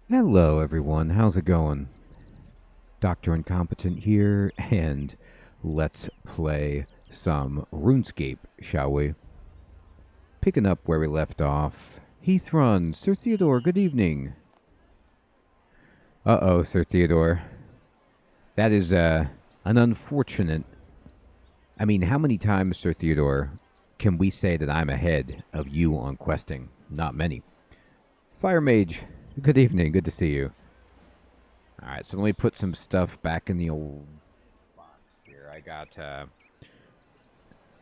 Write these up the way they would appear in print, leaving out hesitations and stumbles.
Hello, everyone. How's it going? Dr. Incompetent here, and let's play some RuneScape, shall we? Picking up where we left off. Heathrun, Sir Theodore, good evening. Uh-oh, Sir Theodore. That is, an unfortunate... I mean, how many times, Sir Theodore, can we say that I'm ahead of you on questing? Not many. Fire Mage, good evening. Good to see you. Alright, so let me put some stuff back in the old box here.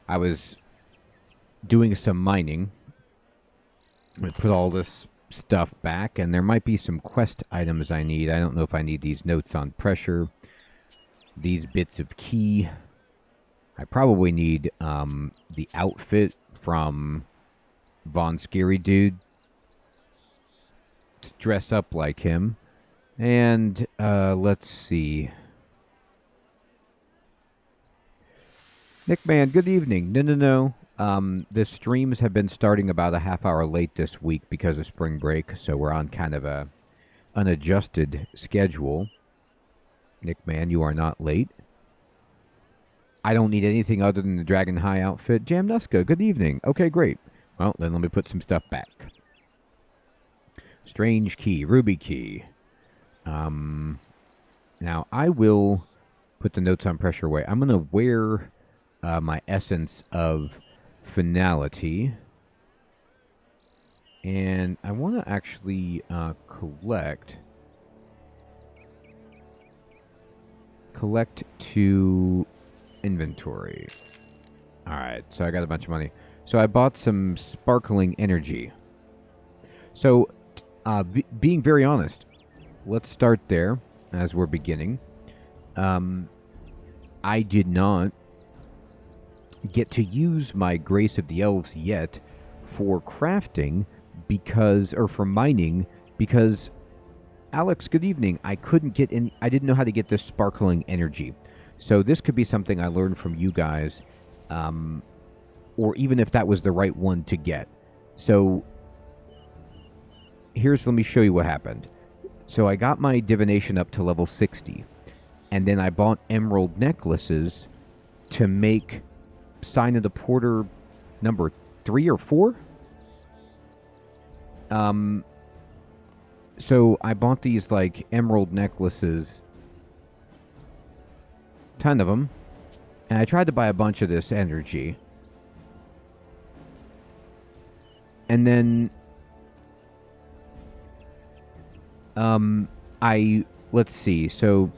I was doing some mining. I'm going to put all this stuff back, and there might be some quest items I need. I don't know if I need these notes on pressure, these bits of key. I probably need the outfit from Von Scary Dude to dress up like him. And let's see. Nickman, good evening. No. The streams have been starting about a half hour late this week because of spring break, so we're on kind of a unadjusted schedule. Nickman, you are not late. I don't need anything other than the Dragon High outfit. Jamnuska, good evening. Okay, great. Well, then let me put some stuff back. Strange key, ruby key. Now I will put the notes on pressure away. I'm going to wear my essence of finality. And I want to actually collect to inventory. Alright, so I got a bunch of money. So I bought some sparkling energy. So, being very honest, let's start there as we're beginning. I did not get to use my Grace of the Elves yet for crafting or for mining because, Alex, good evening. I couldn't get in. I didn't know how to get this sparkling energy. So this could be something I learned from you guys, or even if that was the right one to get. So let me show you what happened. So I got my divination up to level 60, and then I bought emerald necklaces to make Sign of the Porter number 3 or 4. So I bought these like emerald necklaces, 10 of them, and I tried to buy a bunch of this energy. And then let's see. So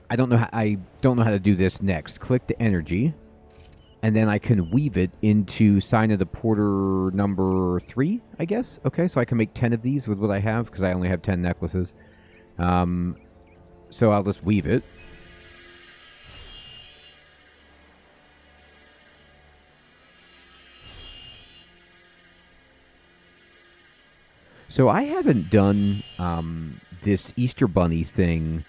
I don't know how to do this next. Click the energy, and then I can weave it into Sign of the Porter number 3, I guess. Okay, so I can make 10 of these with what I have because I only have 10 necklaces. So I'll just weave it. So I haven't done this Easter Bunny thing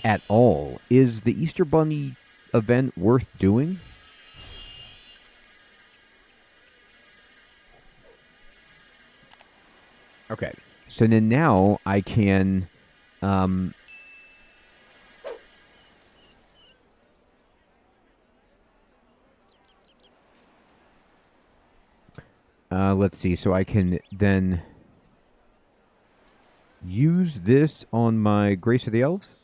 at all. Is the Easter Bunny event worth doing? Okay. So then now I can... let's see. So I can then use this on my Grace of the Elves.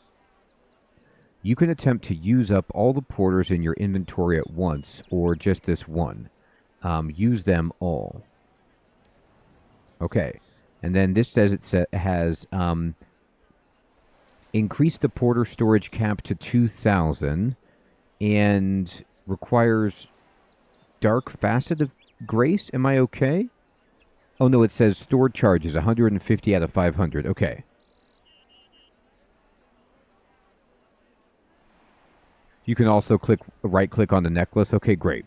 You can attempt to use up all the porters in your inventory at once, or just this one. Use them all. Okay. And then this says it has increased the porter storage cap to 2,000 and requires dark facet of Grace. Am I okay? Oh, no, it says stored charges, 150 out of 500. Okay. You can also right-click on the necklace. Okay, great.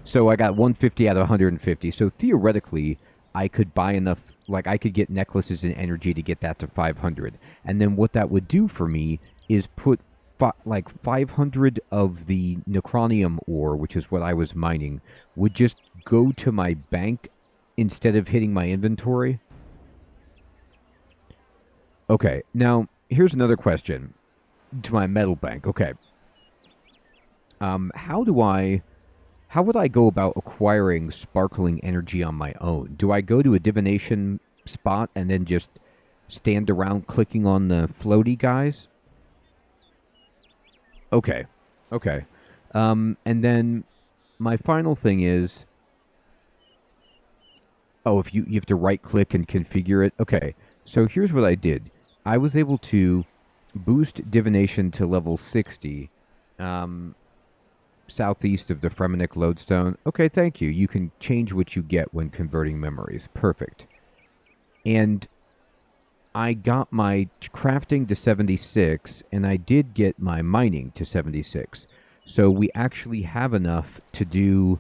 So I got 150 out of 150. So theoretically, I could buy enough, like I could get necklaces and energy to get that to 500. And then what that would do for me is put like 500 of the Necronium ore, which is what I was mining, would just go to my bank instead of hitting my inventory? Okay, now here's another question to my metal bank. Okay. How would I go about acquiring sparkling energy on my own? Do I go to a divination spot and then just stand around clicking on the floaty guys? Okay. Okay. And then my final thing is, oh, if you have to right click and configure it. Okay. So here's what I did. I was able to boost divination to level 60, southeast of the Fremenic lodestone. Okay, thank you. You can change what you get when converting memories. Perfect. And I got my crafting to 76, and I did get my mining to 76. So we actually have enough to do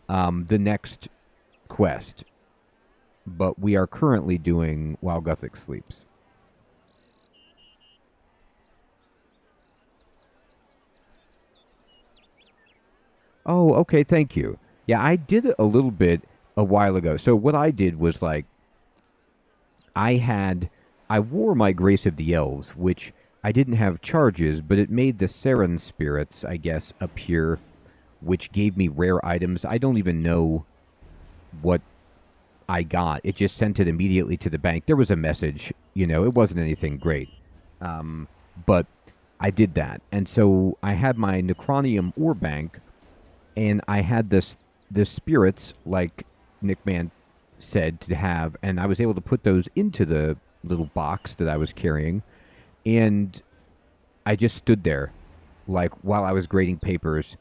the next quest. But we are currently doing while Guthix sleeps. Oh, okay, thank you. Yeah, I did it a little bit a while ago. So what I did was like, I wore my Grace of the Elves, which I didn't have charges, but it made the Seren spirits, I guess, appear, which gave me rare items. I don't even know what I got. It just sent it immediately to the bank. There was a message, it wasn't anything great. But I did that. And so I had my Necronium ore bank, and I had the spirits, like Nickman said to have, and I was able to put those into the little box that I was carrying, and I just stood there, like, while I was grading papers,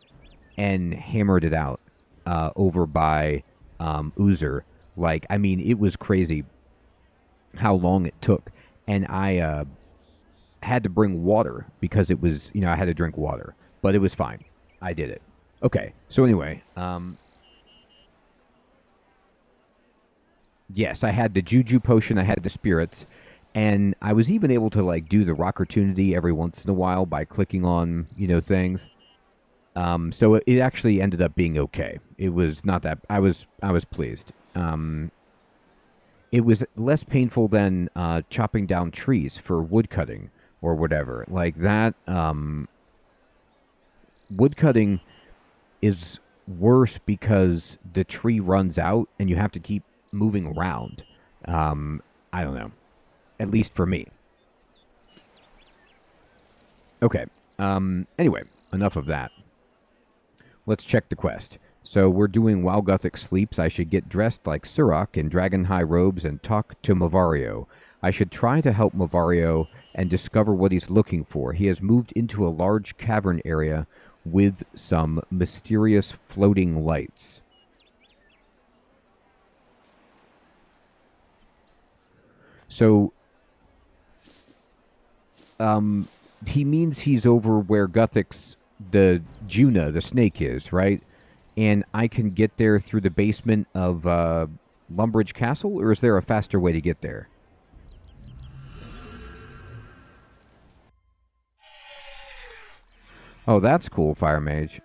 and hammered it out over by Uzer. Like, I mean, it was crazy how long it took, and I had to bring water because it was, I had to drink water, but it was fine. I did it. Okay, so anyway, yes, I had the Juju potion, I had the spirits, and I was even able to, like, do the Rockertunity every once in a while by clicking on, things. So it actually ended up being okay. It was not that, I was pleased. It was less painful than chopping down trees for wood cutting or whatever. Like that, wood cutting is worse because the tree runs out and you have to keep moving around. I don't know. At least for me. Okay. Anyway, enough of that. Let's check the quest. So we're doing while Guthix sleeps. I should get dressed like Surak in dragon high robes and talk to Malario. I should try to help Malario and discover what he's looking for. He has moved into a large cavern area with some mysterious floating lights. So, he means he's over where Guthix, the Juna, the snake is, right? And I can get there through the basement of Lumbridge Castle, or is there a faster way to get there? Oh, that's cool, Fire Mage.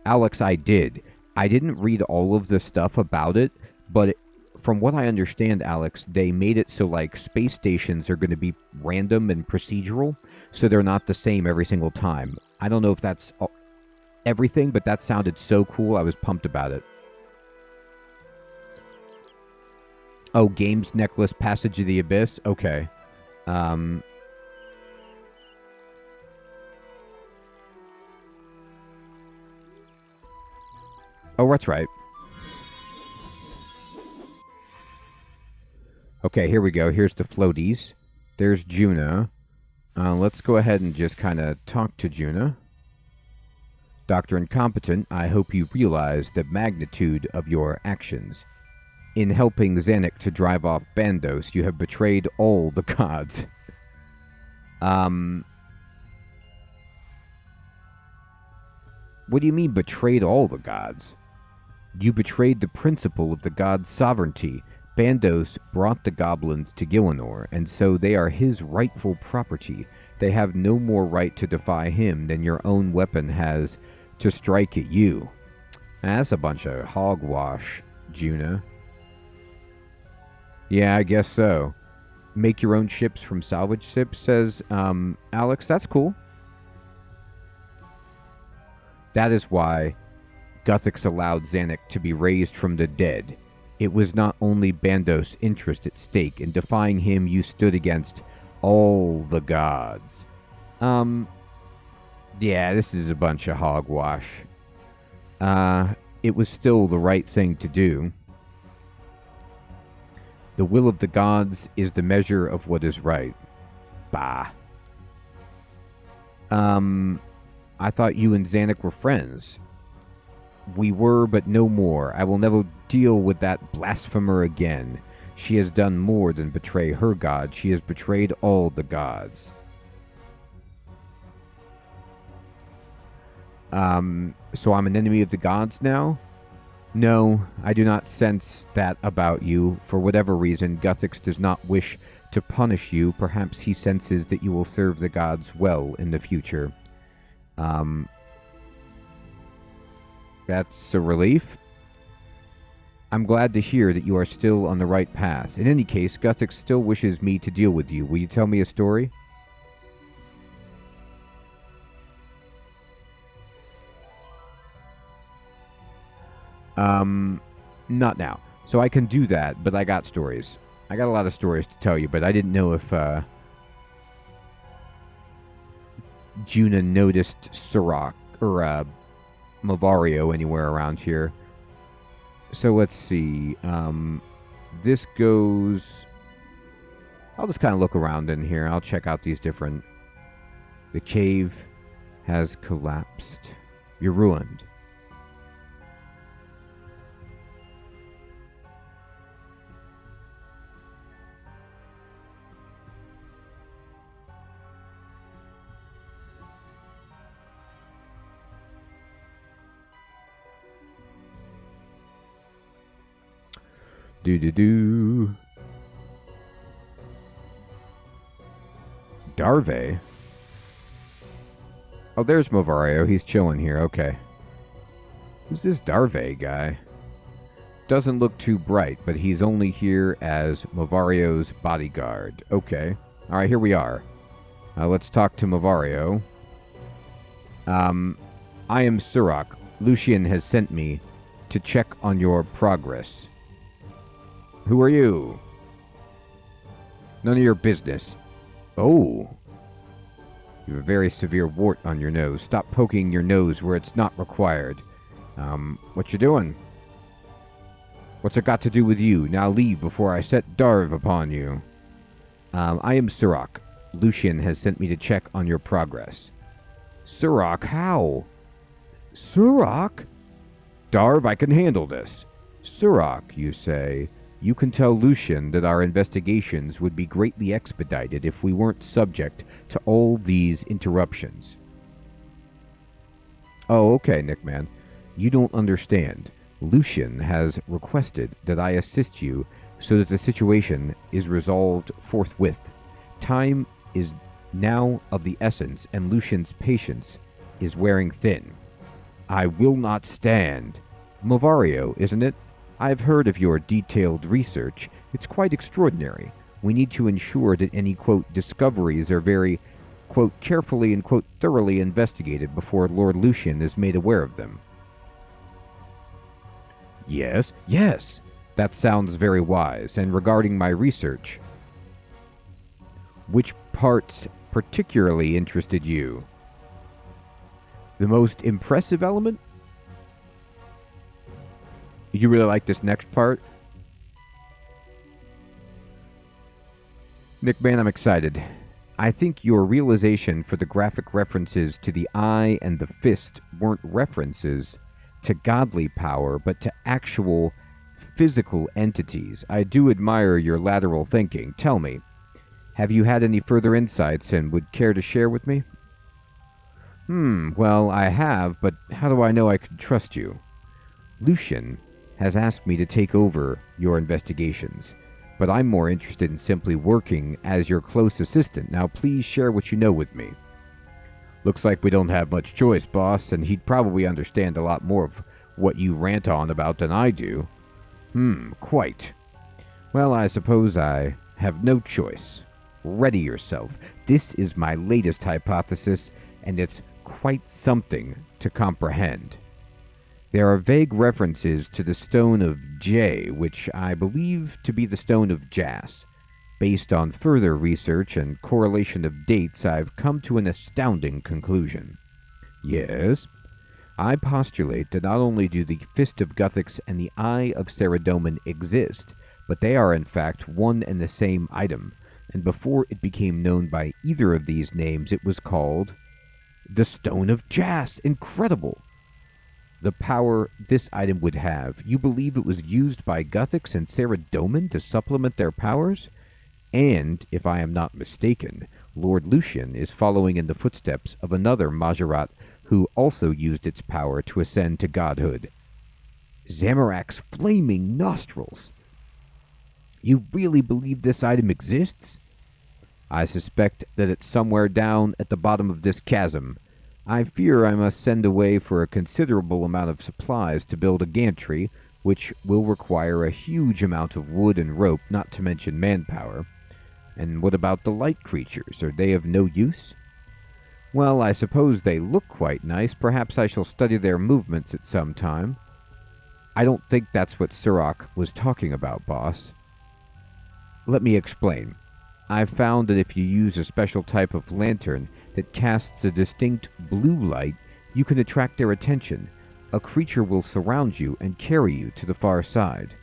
Alex, I did. I didn't read all of the stuff about it, but from what I understand, Alex, they made it so, like, space stations are going to be random and procedural, so they're not the same every single time. I don't know if that's everything, but that sounded so cool. I was pumped about it. Oh, Games Necklace, Passage of the Abyss? Okay. Oh, that's right. Okay, here we go. Here's the floaties. There's Juna. Let's go ahead and just kind of talk to Juna. Dr. Incompetent, I hope you realize the magnitude of your actions. In helping Xanic to drive off Bandos, you have betrayed all the gods. What do you mean, betrayed all the gods? You betrayed the principle of the god's sovereignty. Bandos brought the goblins to Gielinor, and so they are his rightful property. They have no more right to defy him than your own weapon has to strike at you. That's a bunch of hogwash, Juna. Yeah, I guess so. Make your own ships from salvage ships, says Alex. That's cool. That is why Guthix allowed Zanuck to be raised from the dead. It was not only Bandos' interest at stake. In defying him, you stood against all the gods. Yeah, this is a bunch of hogwash. It was still the right thing to do. The will of the gods is the measure of what is right. Bah. I thought you and Zanuck were friends. We were, but no more. I will never deal with that blasphemer again. She has done more than betray her god. She has betrayed all the gods. So I'm an enemy of the gods now? No, I do not sense that about you. For whatever reason, Guthix does not wish to punish you. Perhaps he senses that you will serve the gods well in the future. That's a relief. I'm glad to hear that you are still on the right path. In any case, Guthix still wishes me to deal with you. Will you tell me a story? Not now. So I can do that, but I got stories. I got a lot of stories to tell you, but I didn't know if, Juna noticed Sirach, or, Malario anywhere around here. So let's see. This goes... I'll just kind of look around in here. I'll check out these different... The cave has collapsed. You're ruined. Do-do-do. Darve? Oh, there's Malario. He's chilling here. Okay. Who's this Darve guy? Doesn't look too bright, but he's only here as Mavario's bodyguard. Okay. Alright, here we are. Let's talk to Malario. I am Sirach. Lucian has sent me to check on your progress. Who are you? None of your business. Oh. You have a very severe wart on your nose. Stop poking your nose where it's not required. What you doing? What's it got to do with you? Now leave before I set Darv upon you. I am Sirach. Lucian has sent me to check on your progress. Sirach, how? Sirach? Darv, I can handle this. Sirach, you say. You can tell Lucian that our investigations would be greatly expedited if we weren't subject to all these interruptions. Oh, okay, Nickman. You don't understand. Lucian has requested that I assist you so that the situation is resolved forthwith. Time is now of the essence, and Lucian's patience is wearing thin. I will not stand. Malario, isn't it? I've heard of your detailed research. It's quite extraordinary. We need to ensure that any, quote, discoveries are very, quote, carefully and, quote, thoroughly investigated before Lord Lucian is made aware of them. Yes, yes. That sounds very wise. And regarding my research, which parts particularly interested you? The most impressive element? You really like this next part? Nickman, I'm excited. I think your realization for the graphic references to the eye and the fist weren't references to godly power, but to actual physical entities. I do admire your lateral thinking. Tell me, have you had any further insights and would care to share with me? Well, I have, but how do I know I can trust you? Lucian has asked me to take over your investigations, but I'm more interested in simply working as your close assistant. Now please share what you know with me. Looks like we don't have much choice, boss, and he'd probably understand a lot more of what you rant on about than I do. Quite. Well, I suppose I have no choice. Ready yourself. This is my latest hypothesis, and it's quite something to comprehend. There are vague references to the Stone of J, which I believe to be the Stone of Jas. Based on further research and correlation of dates, I've come to an astounding conclusion. Yes, I postulate that not only do the Fist of Guthix and the Eye of Saradomin exist, but they are in fact one and the same item, and before it became known by either of these names, it was called the Stone of Jas. Incredible! The power this item would have, you believe it was used by Guthix and Saradomin to supplement their powers? And, if I am not mistaken, Lord Lucian is following in the footsteps of another Majorat who also used its power to ascend to godhood. Zamorak's flaming nostrils! You really believe this item exists? I suspect that it's somewhere down at the bottom of this chasm. I fear I must send away for a considerable amount of supplies to build a gantry, which will require a huge amount of wood and rope, not to mention manpower. And what about the light creatures? Are they of no use? Well, I suppose they look quite nice. Perhaps I shall study their movements at some time. I don't think that's what Surak was talking about, boss. Let me explain. I've found that if you use a special type of lantern that casts a distinct blue light, you can attract their attention. A creature will surround you and carry you to the far side.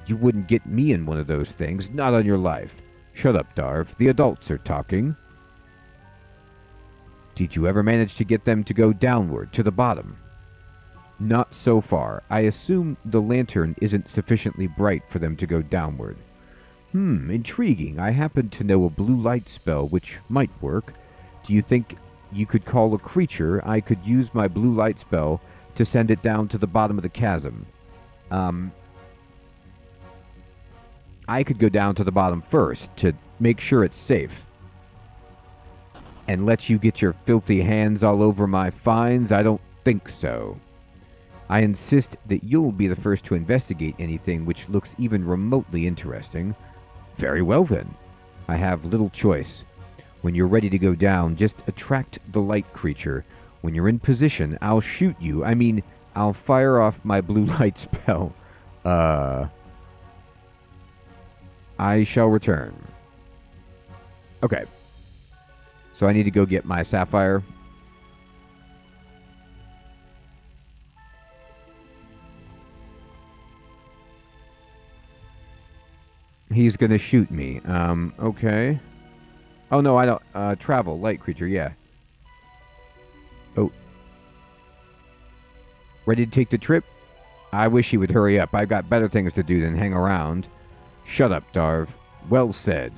You wouldn't get me in one of those things, not on your life. Shut up, Darv. The adults are talking. Did you ever manage to get them to go downward, to the bottom? Not so far. I assume the lantern isn't sufficiently bright for them to go downward. Intriguing. I happen to know a blue light spell which might work. Do you think you could call a creature? I could use my blue light spell to send it down to the bottom of the chasm. I could go down to the bottom first to make sure it's safe. And let you get your filthy hands all over my finds? I don't think so. I insist that you'll be the first to investigate anything which looks even remotely interesting. Very well, then. I have little choice. When you're ready to go down, just attract the light creature. When you're in position, I'll shoot you. I'll fire off my blue light spell. I shall return. Okay. So I need to go get my sapphire. He's gonna shoot me. Okay. Oh, no, I don't. Travel, light creature, yeah. Oh. Ready to take the trip? I wish he would hurry up. I've got better things to do than hang around. Shut up, Darv. Well said.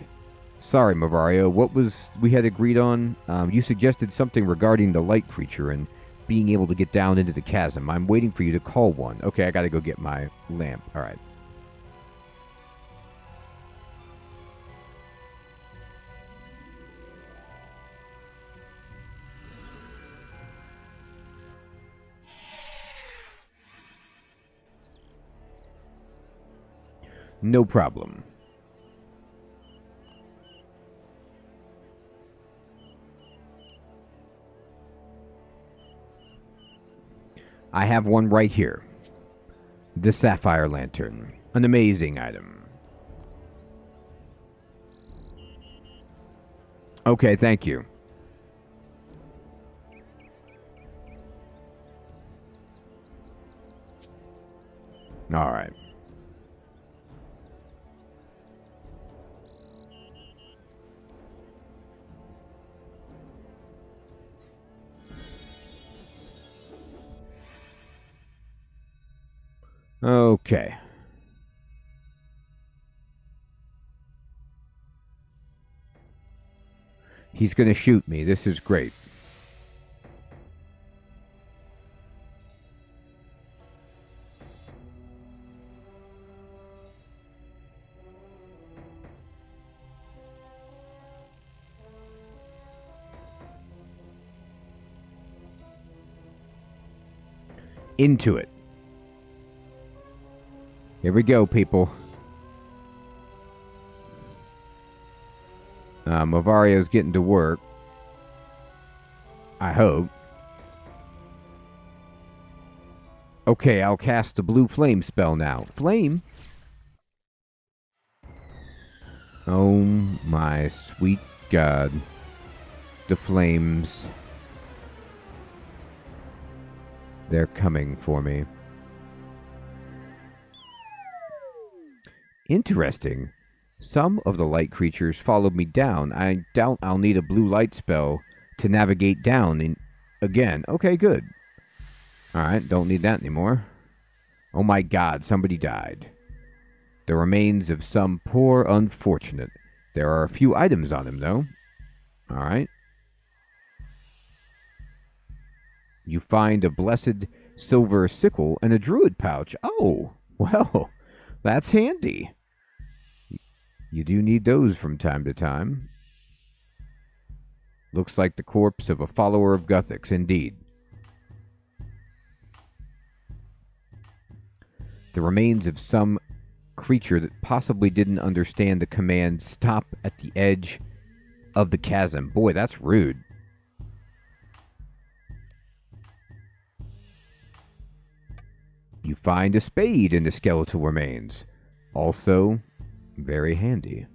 Sorry, Malario. What was we had agreed on? You suggested something regarding the light creature and being able to get down into the chasm. I'm waiting for you to call one. Okay, I gotta go get my lamp. All right. No problem. I have one right here. The Sapphire Lantern. An amazing item. Okay, thank you. All right. Okay. He's going to shoot me. This is great. Into it. Here we go, people. Mavario's getting to work. I hope. Okay, I'll cast the blue flame spell now. Flame? Oh my sweet God. The flames. They're coming for me. Interesting. Some of the light creatures followed me down. I doubt I'll need a blue light spell to navigate down again. Okay, good. Alright, don't need that anymore. Oh my God, somebody died. The remains of some poor unfortunate. There are a few items on him, though. Alright. You find a blessed silver sickle and a druid pouch. Oh, well, that's handy. You do need those from time to time. Looks like the corpse of a follower of Guthix, indeed. The remains of some creature that possibly didn't understand the command stop at the edge of the chasm. Boy, that's rude. You find a spade in the skeletal remains. Also, very handy.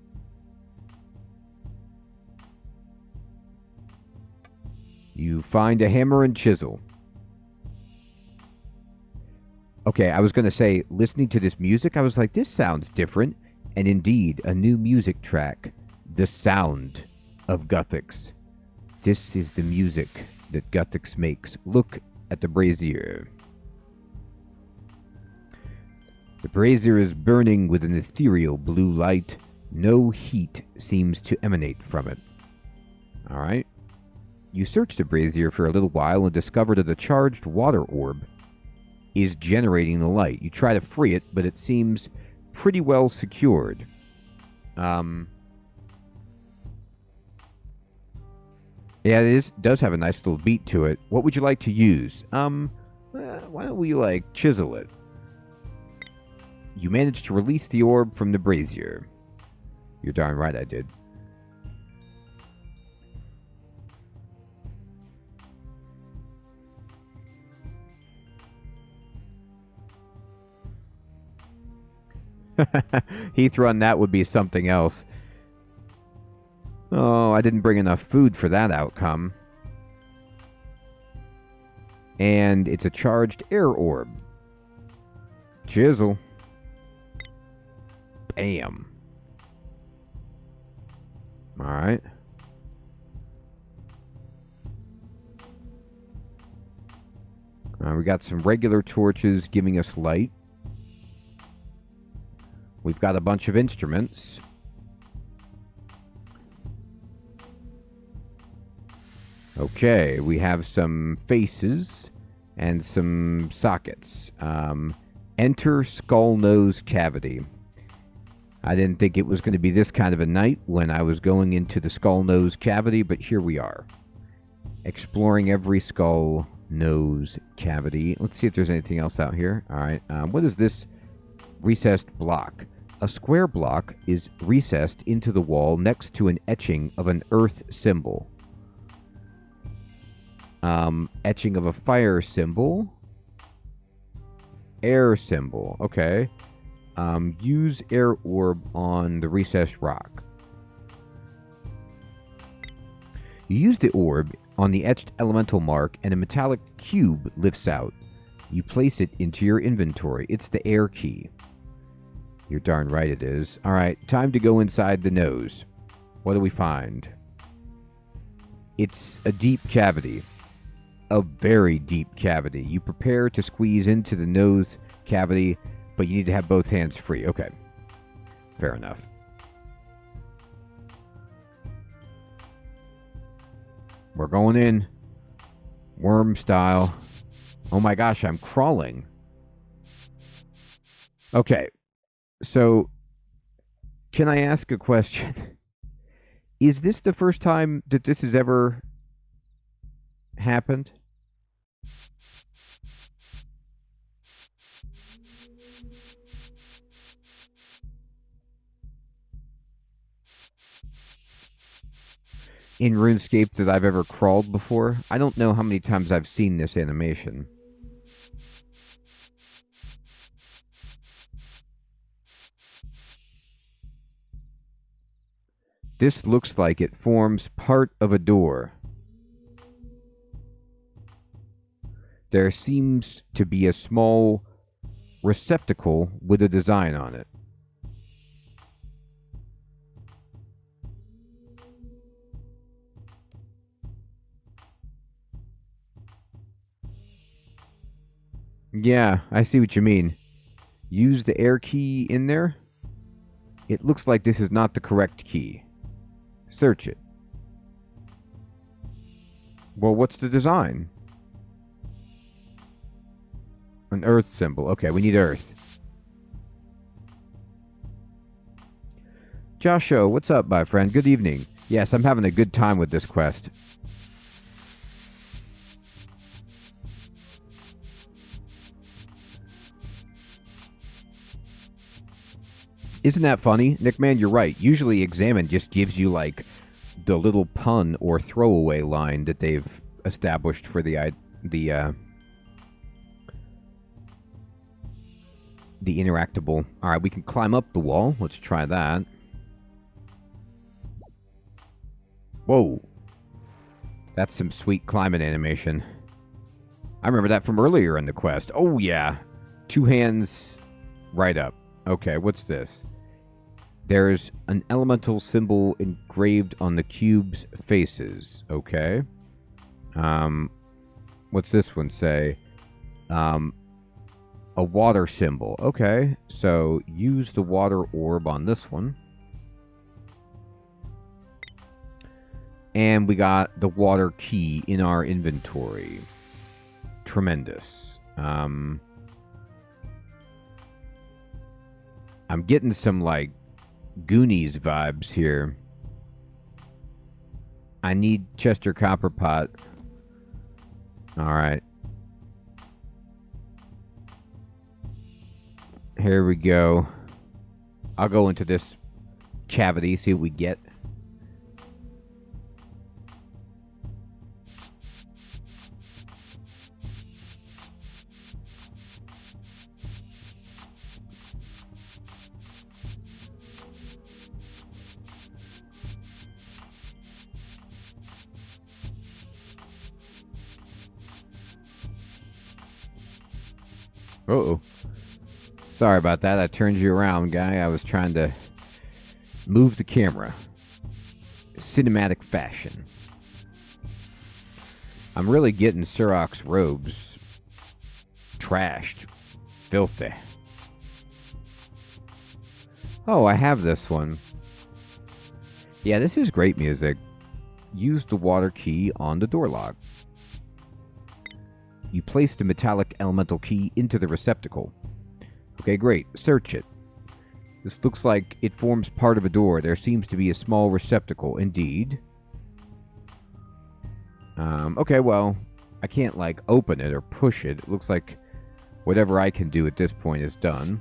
You find a hammer and chisel. Okay, I was going to say, listening to this music, I was like, this sounds different. And indeed, a new music track. The sound of Guthix. This is the music that Guthix makes. Look at the brazier. The brazier is burning with an ethereal blue light. No heat seems to emanate from it. Alright. You search the brazier for a little while and discover that the charged water orb is generating the light. You try to free it, but it seems pretty well secured. Yeah, it does have a nice little beat to it. What would you like to use? Why don't we, chisel it? You managed to release the orb from the brazier. You're darn right I did. Heath run, that would be something else. Oh, I didn't bring enough food for that outcome. And it's a charged air orb. Chisel. Bam. Alright. We got some regular torches giving us light. We've got a bunch of instruments. Okay, we have some faces and some sockets. Enter skull nose cavity. I didn't think it was going to be this kind of a night when I was going into the skull nose cavity, but here we are. Exploring every skull nose cavity. Let's see if there's anything else out here. Alright, what is this recessed block? A square block is recessed into the wall next to an etching of an earth symbol. Etching of a fire symbol. Air symbol. Okay. Use air orb on the recessed rock. You use the orb on the etched elemental mark and a metallic cube lifts out. You place it into your inventory. It's the air key. You're darn right it is. Alright, time to go inside the nose. What do we find? It's a deep cavity. A very deep cavity. You prepare to squeeze into the nose cavity, but you need to have both hands free. Okay. Fair enough. We're going in. Worm style. Oh my gosh, I'm crawling. Okay. So, can I ask a question? Is this the first time that this has ever happened? in RuneScape that I've ever crawled before. I don't know how many times I've seen this animation. This looks like it forms part of a door. There seems to be a small receptacle with a design on it. Yeah, I see what you mean. Use the air key in there. It looks like this is not the correct key. Search it. Well, what's the design? An earth symbol. Okay, we need earth. Joshua, what's up, my friend? Good evening. Yes, I'm having a good time with this quest. Isn't that funny? Nickman, you're right. Usually Examine just gives you, like, the little pun or throwaway line that they've established for the interactable. All right, we can climb up the wall. Let's try that. Whoa. That's some sweet climbing animation. I remember that from earlier in the quest. Oh, yeah. 2 hands right up. Okay, what's this? There's an elemental symbol engraved on the cube's faces. Okay. What's this one say? A water symbol. Okay, so use the water orb on this one. And we got the water key in our inventory. Tremendous. I'm getting some, like, Goonies vibes here. I need Chester Copperpot. Alright. Here we go. I'll go into this cavity, see what we get. Uh-oh. Sorry about that. I turned you around, guy. I was trying to move the camera. Cinematic fashion. I'm really getting Surok's robes trashed. Filthy. Oh, I have this one. Yeah, this is great music. Use the water key on the door lock. You place the metallic elemental key into the receptacle. Okay, great. Search it. This looks like it forms part of a door. There seems to be a small receptacle. Indeed. Okay, well, I can't, like, open it or push it. It looks like whatever I can do at this point is done.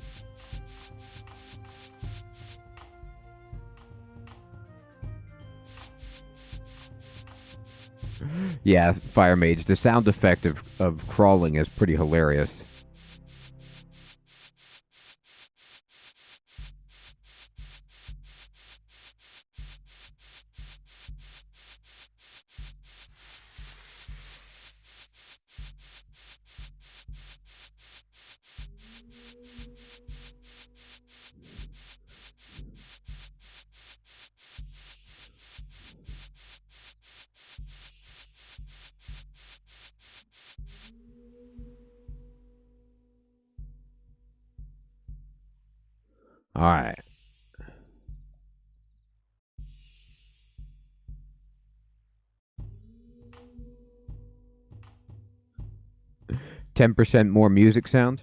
Yeah, Fire Mage. The sound effect of crawling is pretty hilarious. All right. %10 more music sound.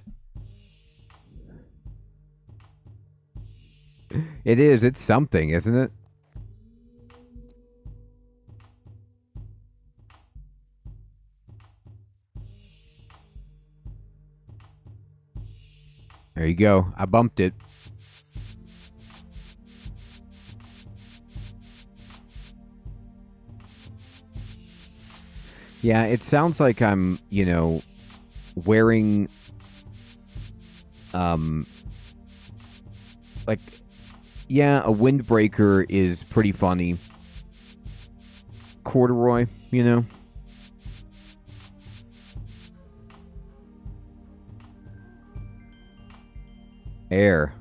It is. It's something, isn't it? There you go. I bumped it. Yeah, it sounds like I'm, wearing, um, like, yeah, a windbreaker is pretty funny. Corduroy, Air.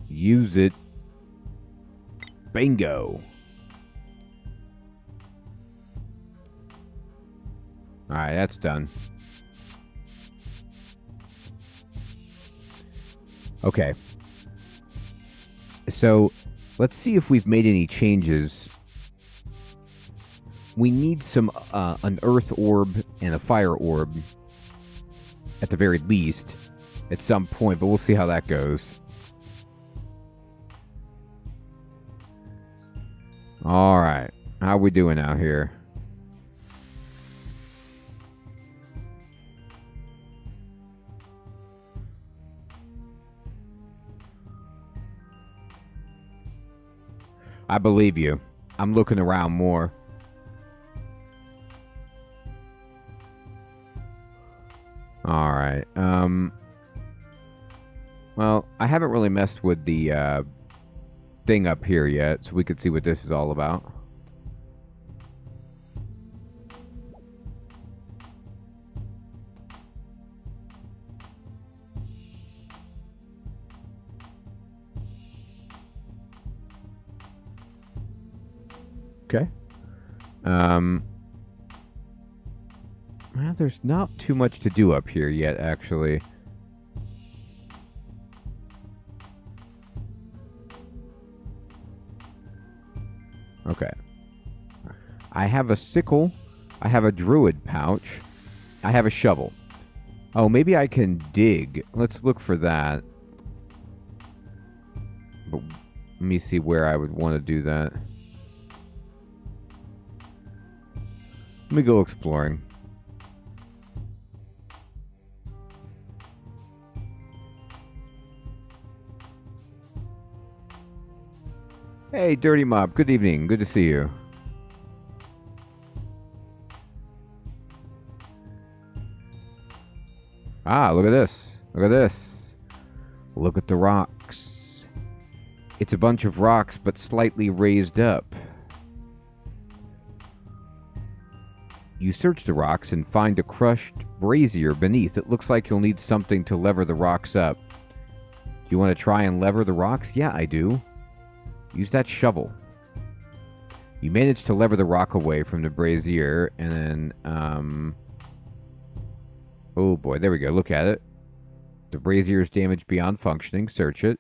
Use it. Bingo. Alright, that's done. Okay. So, let's see if we've made any changes. We need an earth orb and a fire orb. At the very least. At some point, but we'll see how that goes. Alright. How we doing out here? I believe you. I'm looking around more. Alright. Well, I haven't really messed with the thing up here yet, so we could see what this is all about. Okay. Well, there's not too much to do up here yet, actually. Okay. I have a sickle. I have a Druid Pouch. I have a shovel. Oh, maybe I can dig. Let's look for that. But let me see where I would want to do that. Let me go exploring. Hey, Dirty Mob. Good evening. Good to see you. Ah, look at this. Look at this. Look at the rocks. It's a bunch of rocks, but slightly raised up. You search the rocks and find a crushed brazier beneath. It looks like you'll need something to lever the rocks up. Do you want to try and lever the rocks? Yeah, I do. Use that shovel. You manage to lever the rock away from the brazier, and then, oh boy, there we go. Look at it. The brazier is damaged beyond functioning. Search it.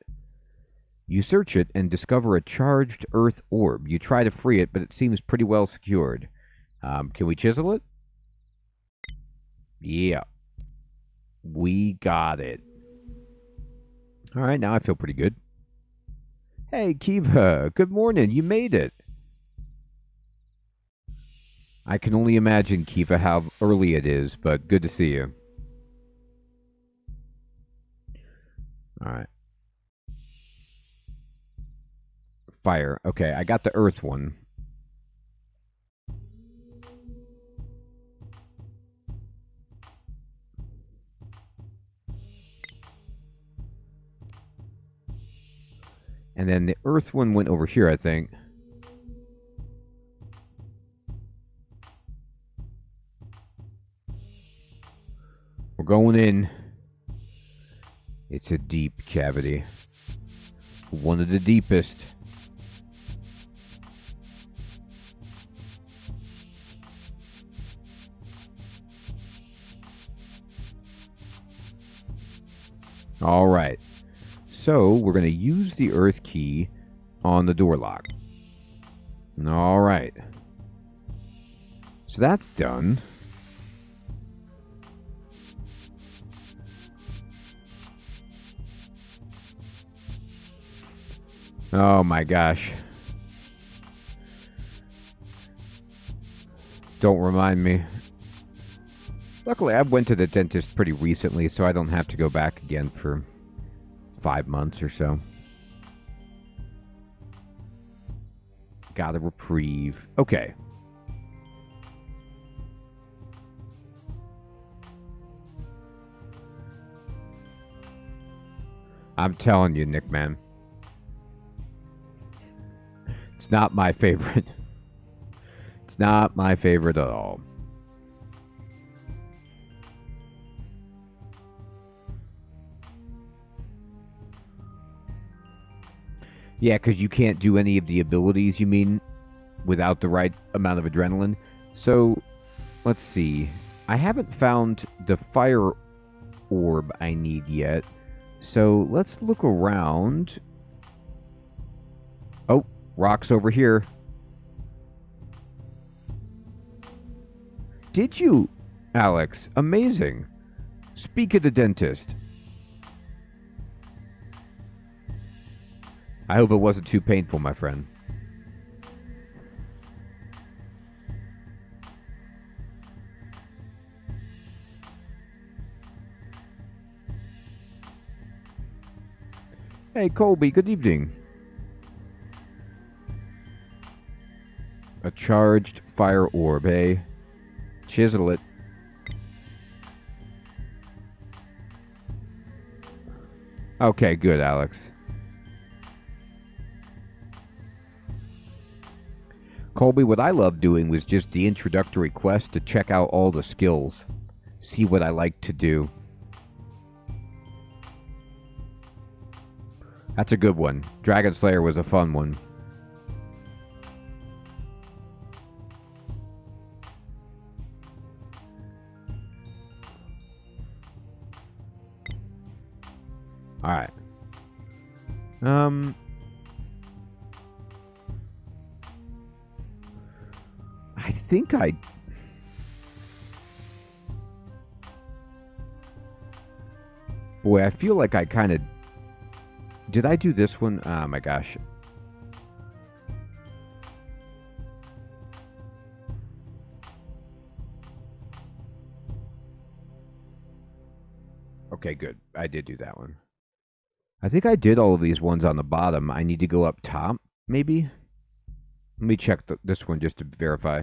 You search it and discover a charged earth orb. You try to free it, but it seems pretty well secured. Can we chisel it? Yeah. We got it. All right, now I feel pretty good. Hey, Kiva. Good morning. You made it. I can only imagine, Kiva, how early it is, but good to see you. All right. Fire. Okay, I got the earth one. And then the earth one went over here, I think. We're going in. It's a deep cavity. One of the deepest. All right. So we're going to use the earth key on the door lock. All right. So that's done. Oh my gosh. Don't remind me. Luckily, I went to the dentist pretty recently, so I don't have to go back again for 5 months or so. Got a reprieve. Okay. I'm telling you, Nick, man. It's not my favorite. It's not my favorite at all. Yeah, because you can't do any of the abilities, you mean, without the right amount of adrenaline. So, let's see. I haven't found the fire orb I need yet. So, let's look around. Oh, rocks over here. Did you, Alex? Amazing. Speak of the dentist. I hope it wasn't too painful, my friend. Hey, Colby, good evening. A charged fire orb, eh? Chisel it. Okay, good, Alex. Colby, what I loved doing was just the introductory quest to check out all the skills. See what I like to do. That's a good one. Dragon Slayer was a fun one. Alright. I think I... Boy, I feel like I kind of... Did I do this one? Oh my gosh. Okay, good. I did do that one. I think I did all of these ones on the bottom. I need to go up top, maybe? Let me check this one just to verify.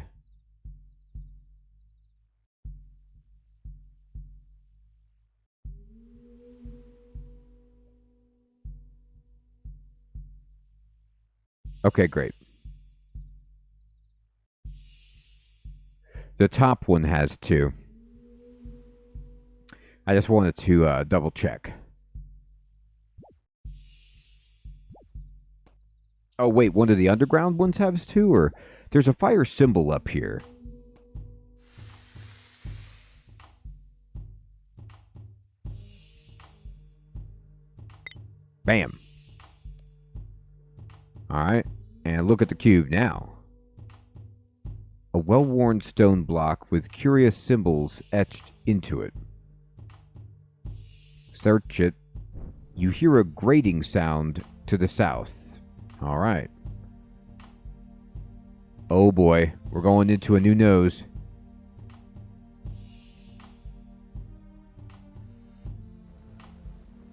Okay, great. The top one has two. I just wanted to double check. Oh, wait, one of the underground ones has two? Or there's a fire symbol up here. Bam. Alright, and look at the cube now. A well-worn stone block with curious symbols etched into it. Search it. You hear a grating sound to the south. Alright. Oh boy, we're going into a new nose.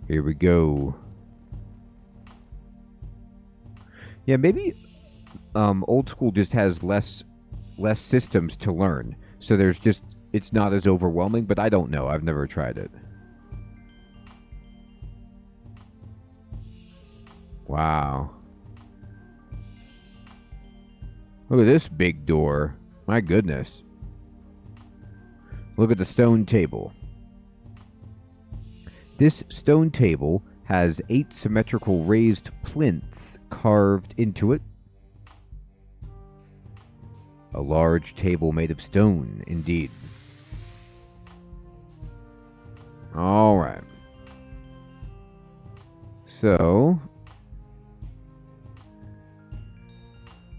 Here we go. Yeah, maybe old school just has less systems to learn. So there's just, it's not as overwhelming, but I don't know. I've never tried it. Wow. Look at this big door. My goodness. Look at the stone table. This stone table has 8 symmetrical raised plinths carved into it. A large table made of stone, indeed. All right. So,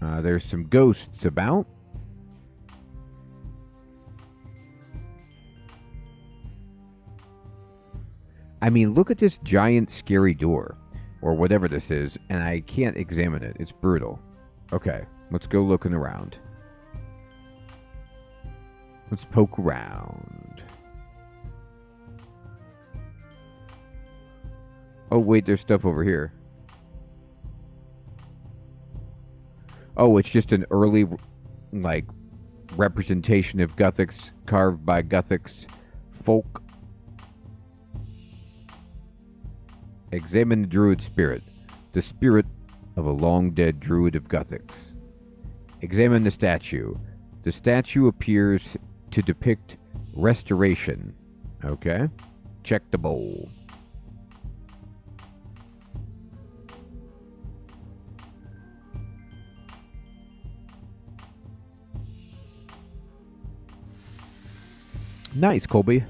there's some ghosts about. I mean, look at this giant scary door, or whatever this is, and I can't examine it. It's brutal. Okay, let's go looking around. Let's poke around. Oh, wait, there's stuff over here. Oh, it's just an early, like, representation of Guthix carved by Guthix folk. Examine the druid spirit. The spirit of a long-dead druid of Guthix. Examine the statue. The statue appears to depict restoration. Okay. Check the bowl. Nice, Colby.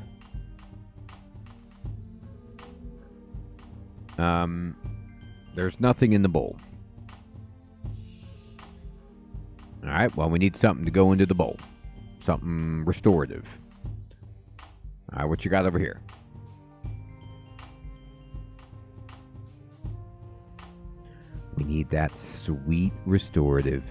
There's nothing in the bowl. Alright, well, we need something to go into the bowl. Something restorative. Alright, what you got over here? We need that sweet restorative.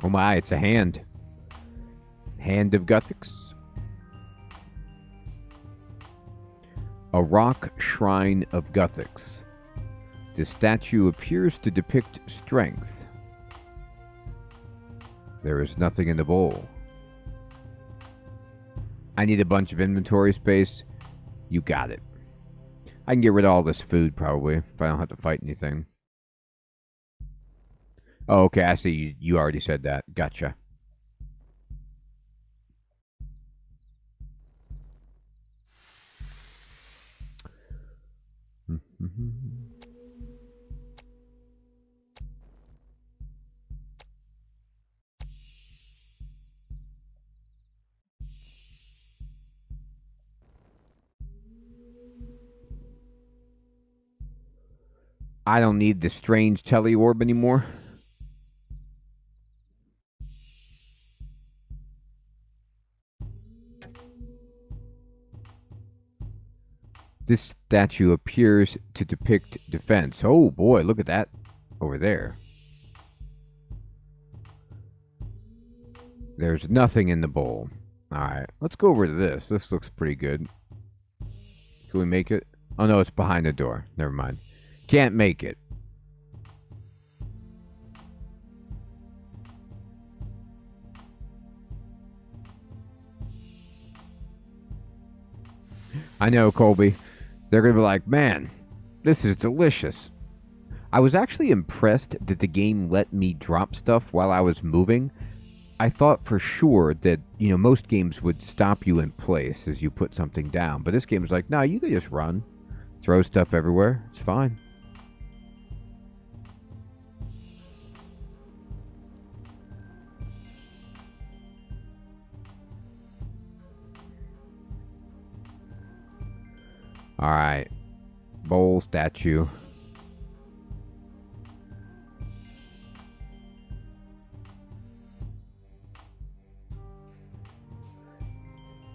Oh my, it's a hand. Hand of Guthix. A rock shrine of Guthix. The statue appears to depict strength. There is nothing in the bowl. I need a bunch of inventory space. You got it. I can get rid of all this food, probably, if I don't have to fight anything. Oh, okay, I see. You already said that. Gotcha. I don't need the strange teleorb anymore. This statue appears to depict defense. Oh boy, look at that over there. There's nothing in the bowl. Alright, let's go over to this. This looks pretty good. Can we make it? Oh no, it's behind the door. Never mind. Can't make it. I know, Colby. They're going to be like, man, this is delicious. I was actually impressed that the game let me drop stuff while I was moving. I thought for sure that, most games would stop you in place as you put something down. But this game is like, no, you can just run. Throw stuff everywhere. It's fine. Alright. Bowl, statue.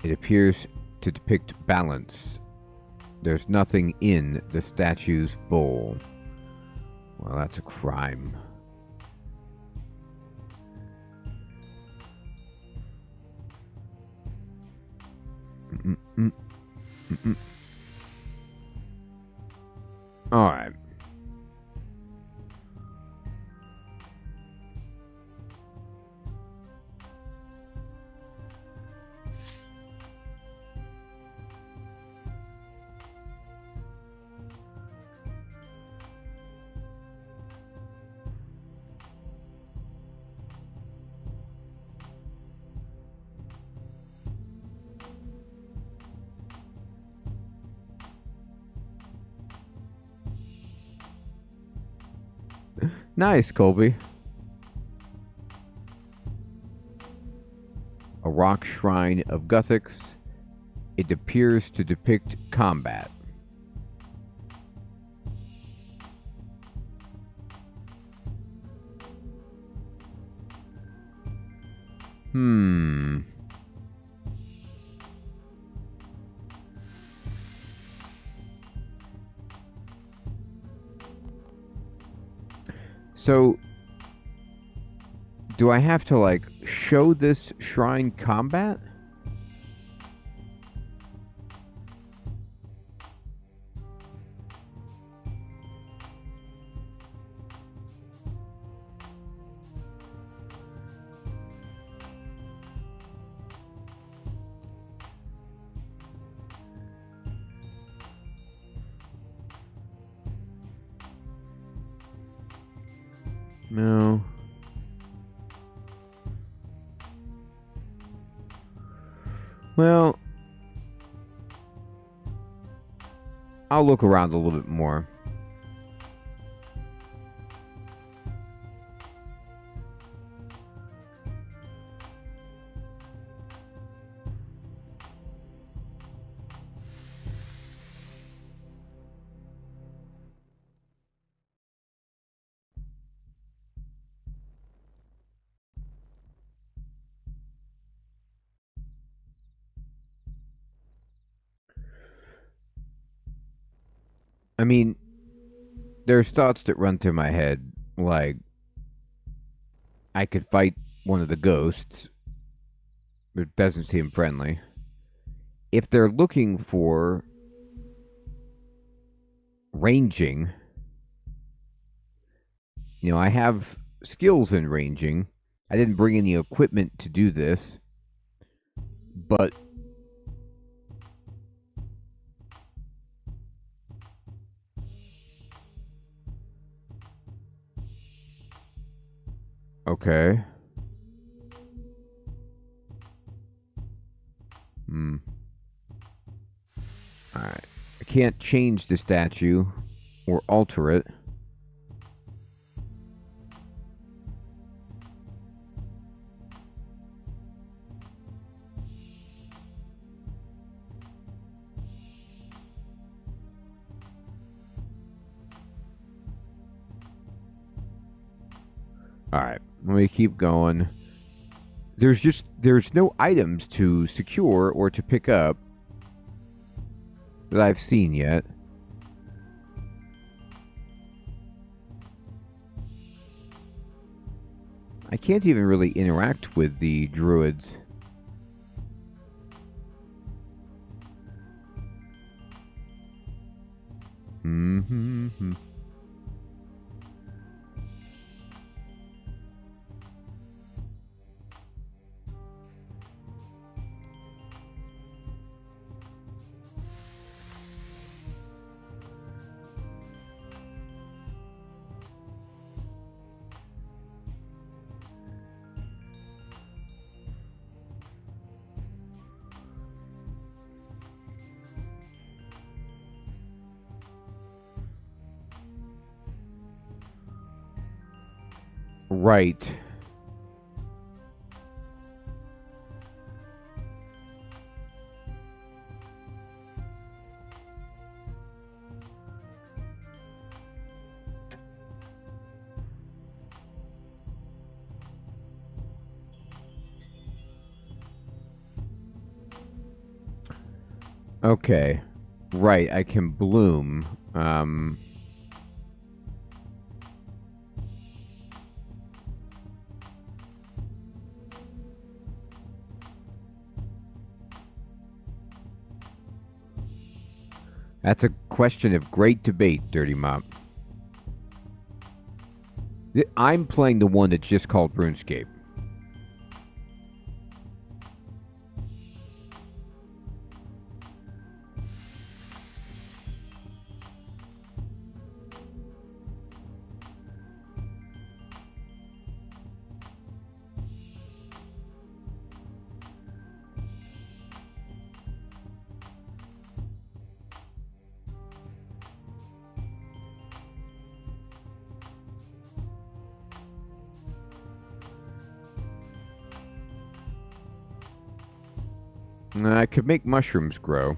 It appears to depict balance. There's nothing in the statue's bowl. Well, that's a crime. All right. Nice, Colby. A rock shrine of Guthix. It appears to depict combat. So, do I have to, show this shrine combat? Well, I'll look around a little bit more. I mean, there's thoughts that run through my head, like I could fight one of the ghosts. It doesn't seem friendly. If they're looking for ranging, I have skills in ranging. I didn't bring any equipment to do this, but okay. Hmm. Alright. I can't change the statue or alter it. Alright, let me keep going. There's no items to secure or to pick up that I've seen yet. I can't even really interact with the druids. Mm-hmm. Right. Okay. Right, I can bloom. That's a question of great debate, Dirty Mop. I'm playing the one that's just called RuneScape. I could make mushrooms grow.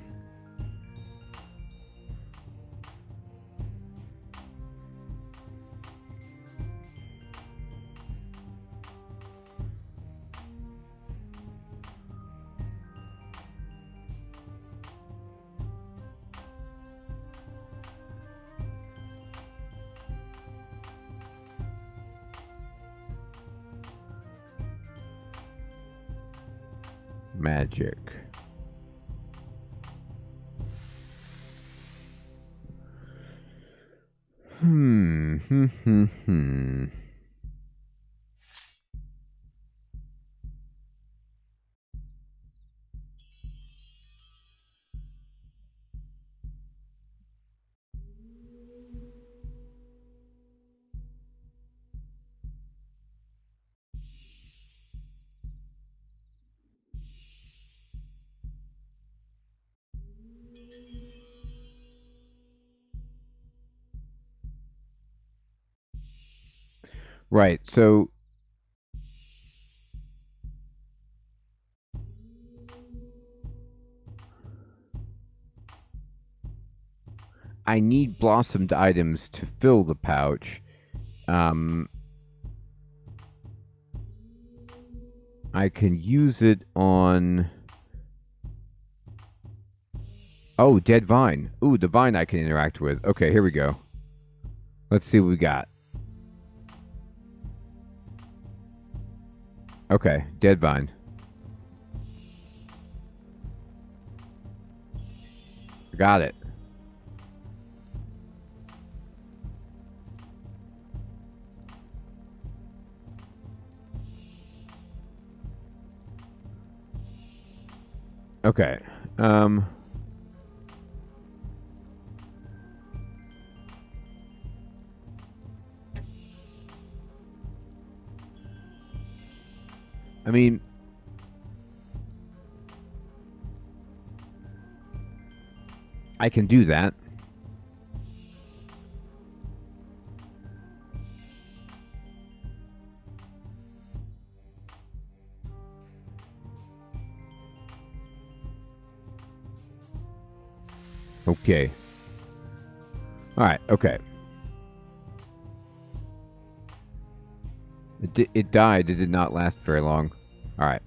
Magic. Hmm. Right, so I need blossomed items to fill the pouch. I can use it on... Oh, dead vine. Ooh, the vine I can interact with. Okay, here we go. Let's see what we got. Okay, dead vine. Got it. Okay. I mean, I can do that. Okay. Alright, okay. It died. It did not last very long. Alright.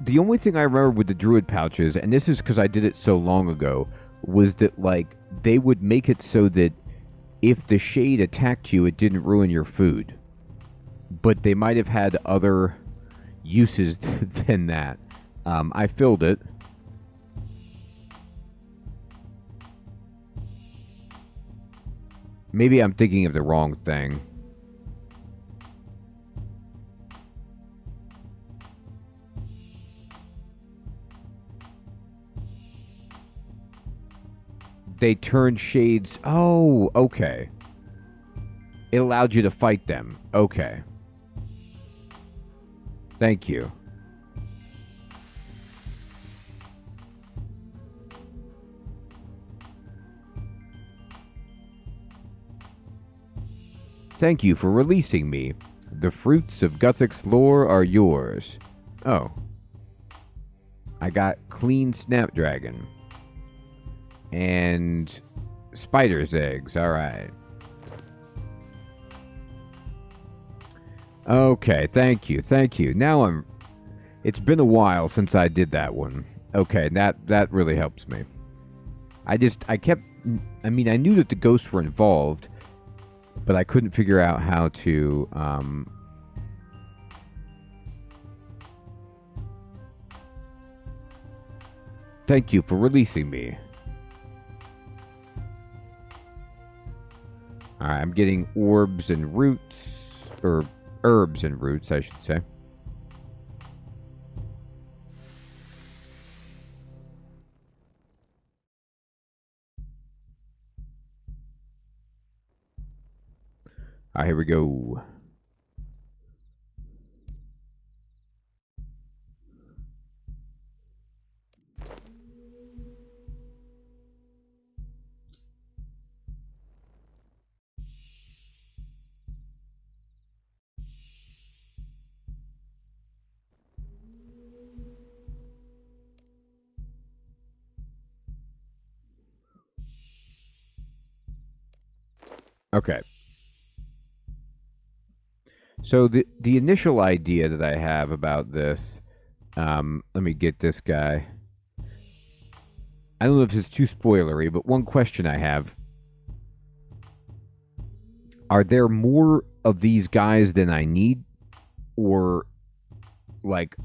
The only thing I remember with the Druid Pouches, and this is because I did it so long ago, was that, like, they would make it so that if the shade attacked you, it didn't ruin your food. But they might have had other uses than that. I filled it. Maybe I'm thinking of the wrong thing. They turned shades. Oh, okay. It allowed you to fight them. Okay. Thank you. Thank you for releasing me. The fruits of Guthix lore are yours. Oh. I got clean snapdragon. And spider's eggs. Alright. Okay, thank you, thank you. Now it's been a while since I did that one. Okay, that really helps me. I knew that the ghosts were involved, but I couldn't figure out how to, Thank you for releasing me. Alright, I'm getting orbs and roots, or herbs and roots, I should say. Alright, here we go. Okay. So the initial idea that I have about this, let me get this guy. I don't know if it's too spoilery, but one question I have. Are there more of these guys than I need? Or, like,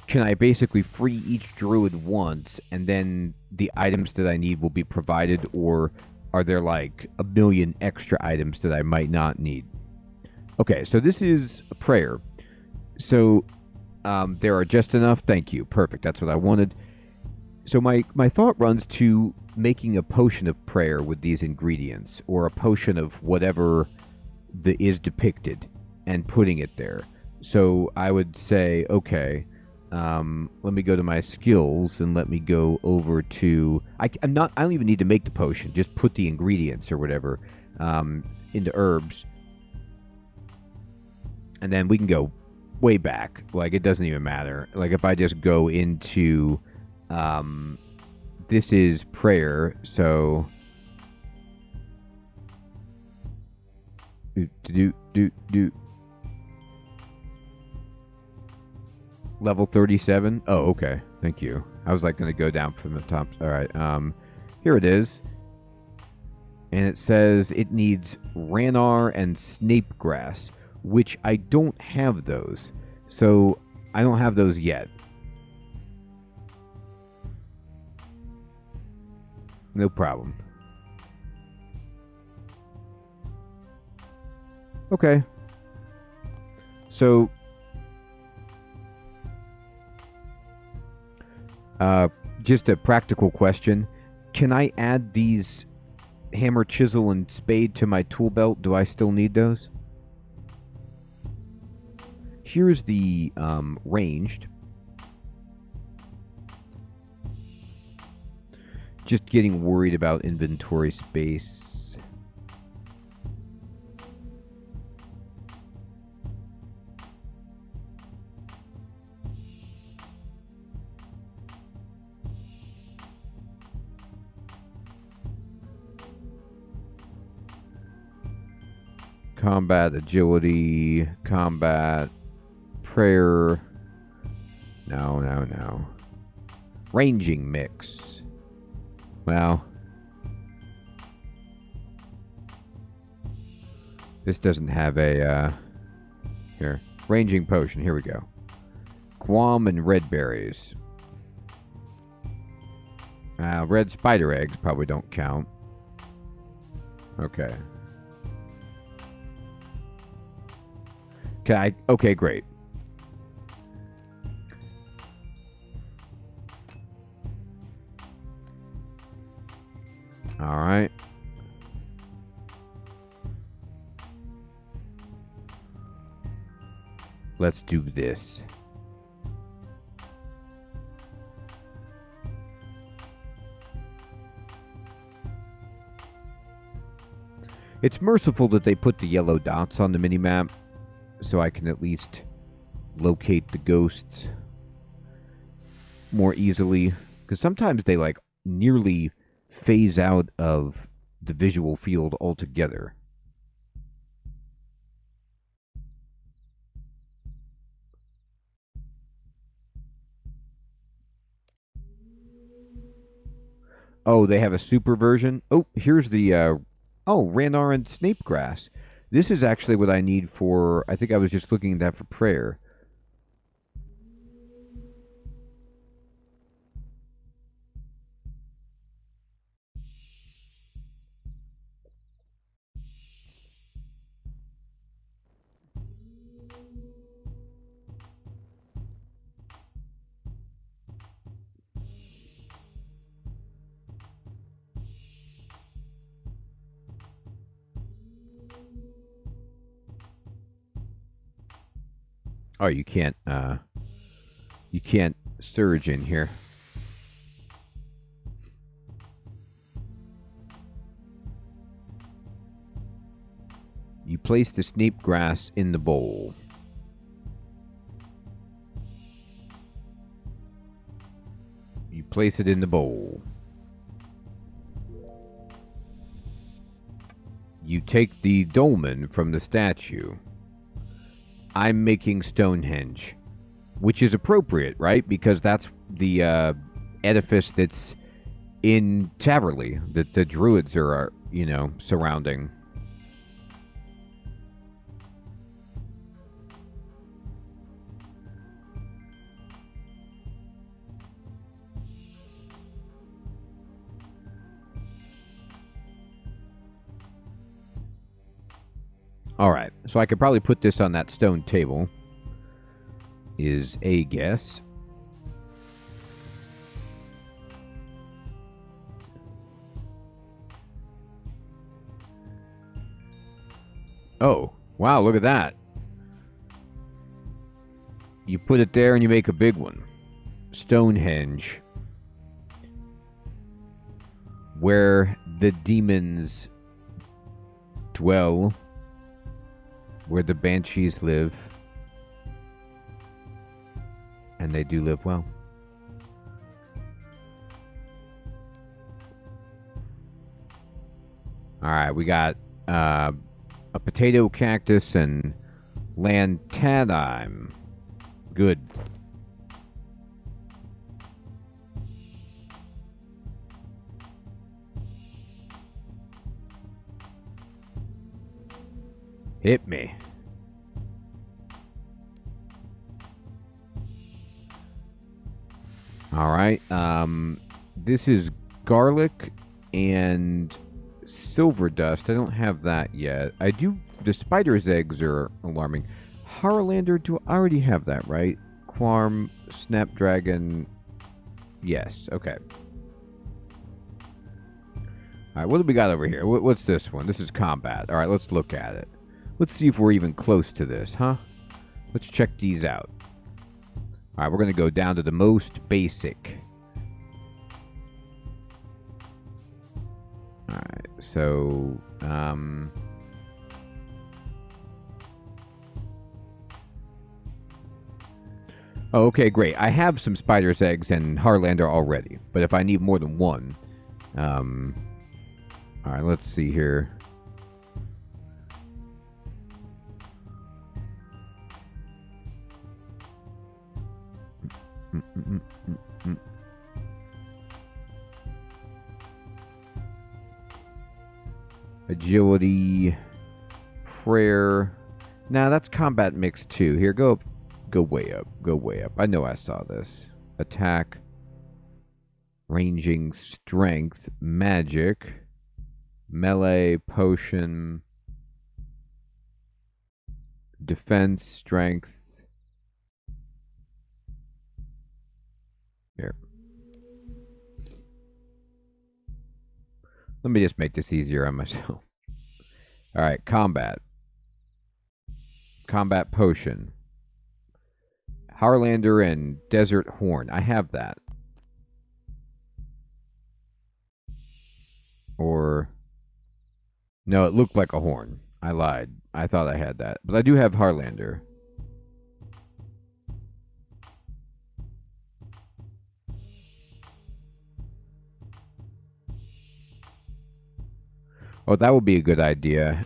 can I basically free each druid once, and then the items that I need will be provided? Or are there, like, a million extra items that I might not need? Okay, so this is a prayer. So, there are just enough. Thank you. Perfect. That's what I wanted. So my thought runs to making a potion of prayer with these ingredients, or a potion of whatever is depicted, and putting it there. So I would say, okay, let me go to my skills and let me go over to. I don't even need to make the potion. Just put the ingredients or whatever into herbs, and then we can go way back. Like, it doesn't even matter. Like, if I just go into this is prayer, so do level 37. Oh, okay. Thank you. I was like going to go down from the top. All right. Here it is. And it says it needs Ranar and Snape grass, which I don't have those. So I don't have those yet. No problem. Okay. So just a practical question. Can I add these hammer, chisel, and spade to my tool belt? Do I still need those? Here's the ranged. Just getting worried about inventory space. Combat, agility, combat, prayer. No. Ranging mix. Well, this doesn't have a, here. Ranging potion, here we go. Guam and red berries. Red spider eggs probably don't count. Okay. Okay, great. All right. Let's do this. It's merciful that they put the yellow dots on the minimap, so I can at least locate the ghosts more easily. Because sometimes they, like, nearly phase out of the visual field altogether. Oh, they have a super version? Oh, here's the, Ranar and Snape grass. This is actually what I need for, I think I was just looking at that for prayer. Oh, you can't surge in here. You place the Snape grass in the bowl. You place it in the bowl. You take the dolmen from the statue. I'm making Stonehenge, which is appropriate, right? Because that's the edifice that's in Taverley that the druids are, surrounding. Alright, so I could probably put this on that stone table, is a guess. Oh, wow, look at that. You put it there and you make a big one. Stonehenge. Where the demons dwell. Where the banshees live. And they do live well. Alright, we got a potato cactus and lanthanum. Good. Hit me. Alright, this is garlic and silver dust. I don't have that yet. I do. The spider's eggs are alarming. Harlander, do I already have that, right? Quarm, snapdragon. Yes, okay. Alright, what do we got over here? What's this one? This is combat. Alright, let's look at it. Let's see if we're even close to this, huh? Let's check these out. Alright, we're going to go down to the most basic. Alright, so, oh, okay, great. I have some spider's eggs and Harlander already, but if I need more than one, alright, let's see here. Agility, prayer. Nah, that's combat mix too. Here, go way up. Go way up. I know I saw this. Attack, ranging, strength, magic, melee, potion, defense, strength. Here. Let me just make this easier on myself. Alright, combat. Combat potion. Harlander and Desert Horn. I have that. Or... no, it looked like a horn. I lied. I thought I had that. But I do have Harlander. Oh, that would be a good idea,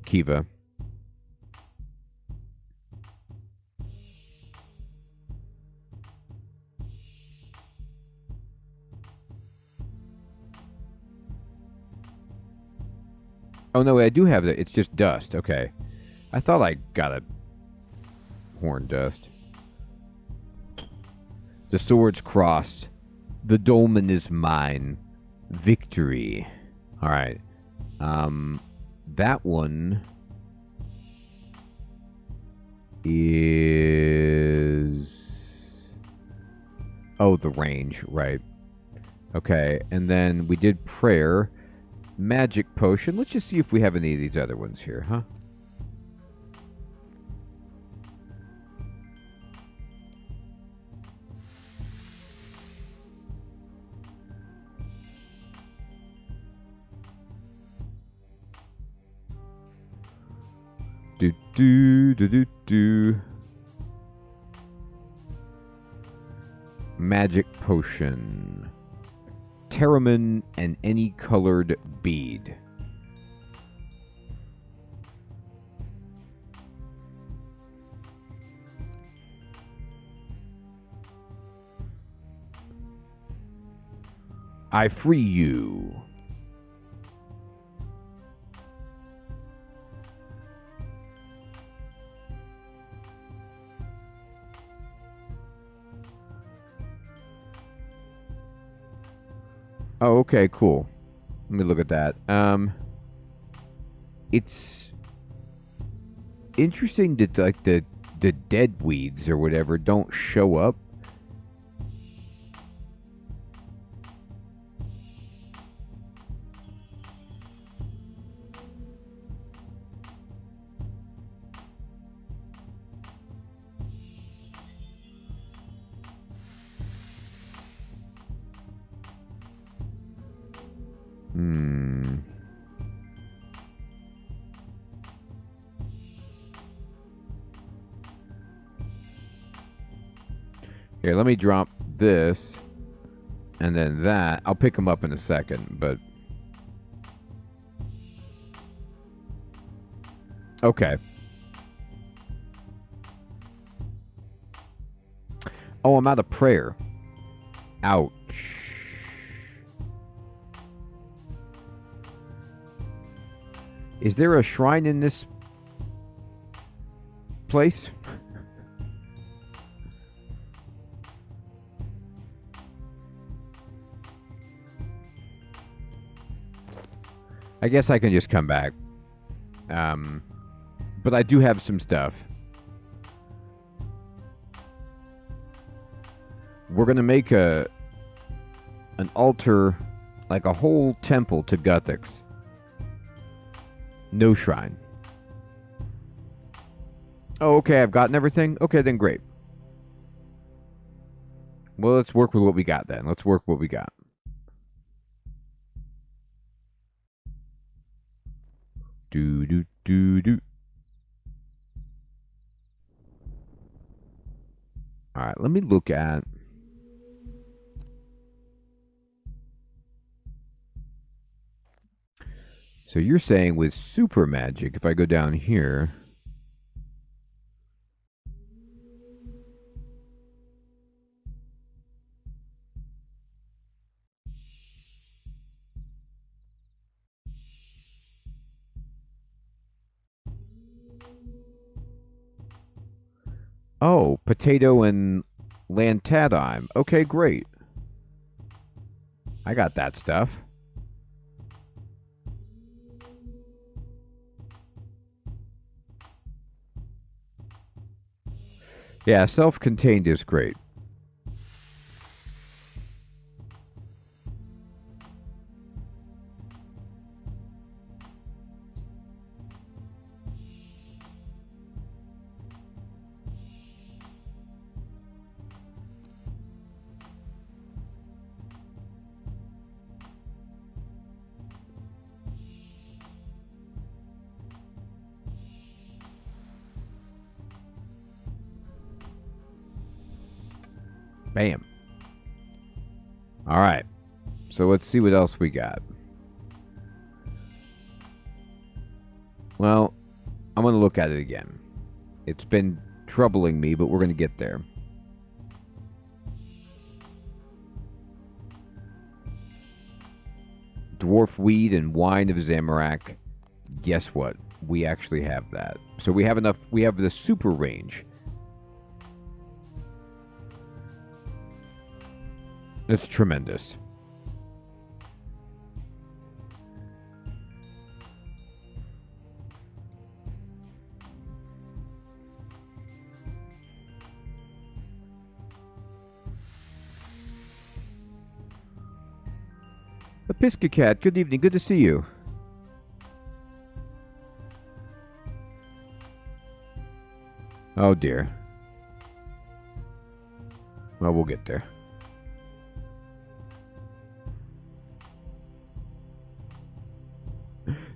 Kiva. Oh, no, I do have that. It's just dust. Okay. I thought I got a horn dust. The swords cross. The dolmen is mine. Victory. All right. That one is... oh, the range, right. Okay, and then we did prayer. Magic potion. Let's just see if we have any of these other ones here, huh? Do. Magic potion. Terramin and any colored bead. I free you. Oh, okay, cool. Let me look at that. It's interesting that like the dead weeds or whatever don't show up. Here, let me drop this. And then that. I'll pick them up in a second, but... Okay. Oh, I'm out of prayer. Ouch. Is there a shrine in this place? I guess I can just come back. But I do have some stuff. We're going to make an altar, like a whole temple to Guthix. No shrine. Oh, okay, I've gotten everything? Okay, then great. Well, let's work with what we got then. Let's work what we got. Do. Alright, let me look at... So you're saying with super magic, if I go down here... Oh, potato and lantadime. Okay, great. I got that stuff. Yeah, self-contained is great. Bam. All right. So let's see what else we got. Well, I'm going to look at it again. It's been troubling me, but we're going to get there. Dwarf weed and wine of Zamorak. Guess what? We actually have that. So we have enough. We have the super range. It's tremendous. Episcocat, good evening. Good to see you. Oh dear. Well, we'll get there.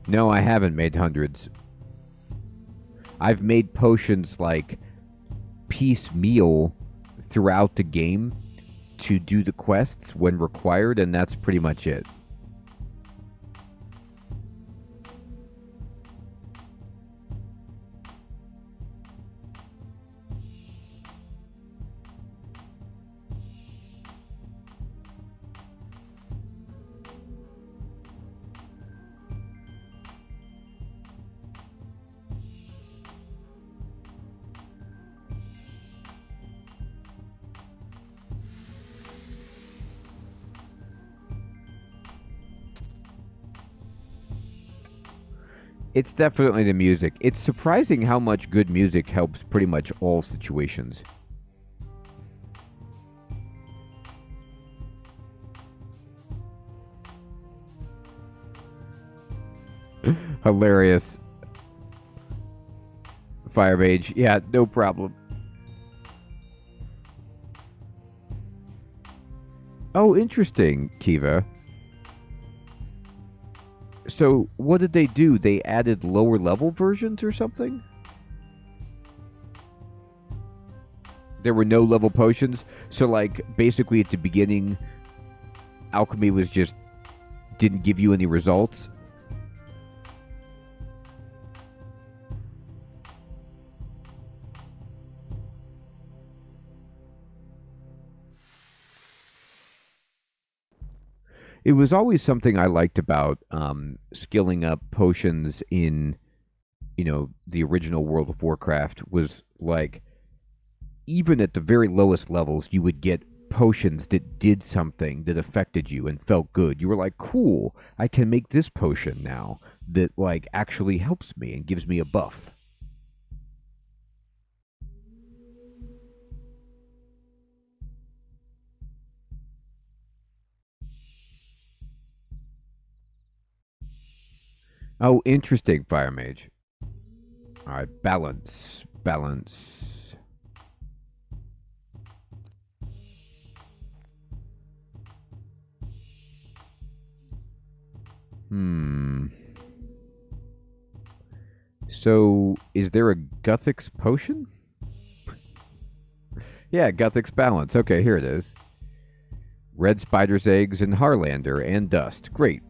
No, I haven't made hundreds. I've made potions like piecemeal throughout the game to do the quests when required, and that's pretty much it. It's definitely the music. It's surprising how much good music helps pretty much all situations. Hilarious. Fire Mage. Yeah, no problem. Oh, interesting, Kiva. So, what did they do? They added lower level versions or something? There were no level potions. So, like, basically at the beginning, alchemy was just didn't give you any results. It was always something I liked about skilling up potions in, the original World of Warcraft was like, even at the very lowest levels, you would get potions that did something that affected you and felt good. You were like, cool, I can make this potion now that like actually helps me and gives me a buff. Oh, interesting, Fire Mage. All right, balance, balance. So, is there a Guthix potion? Yeah, Guthix balance. Okay, here it is. Red spider's eggs and Harlander and dust. Great.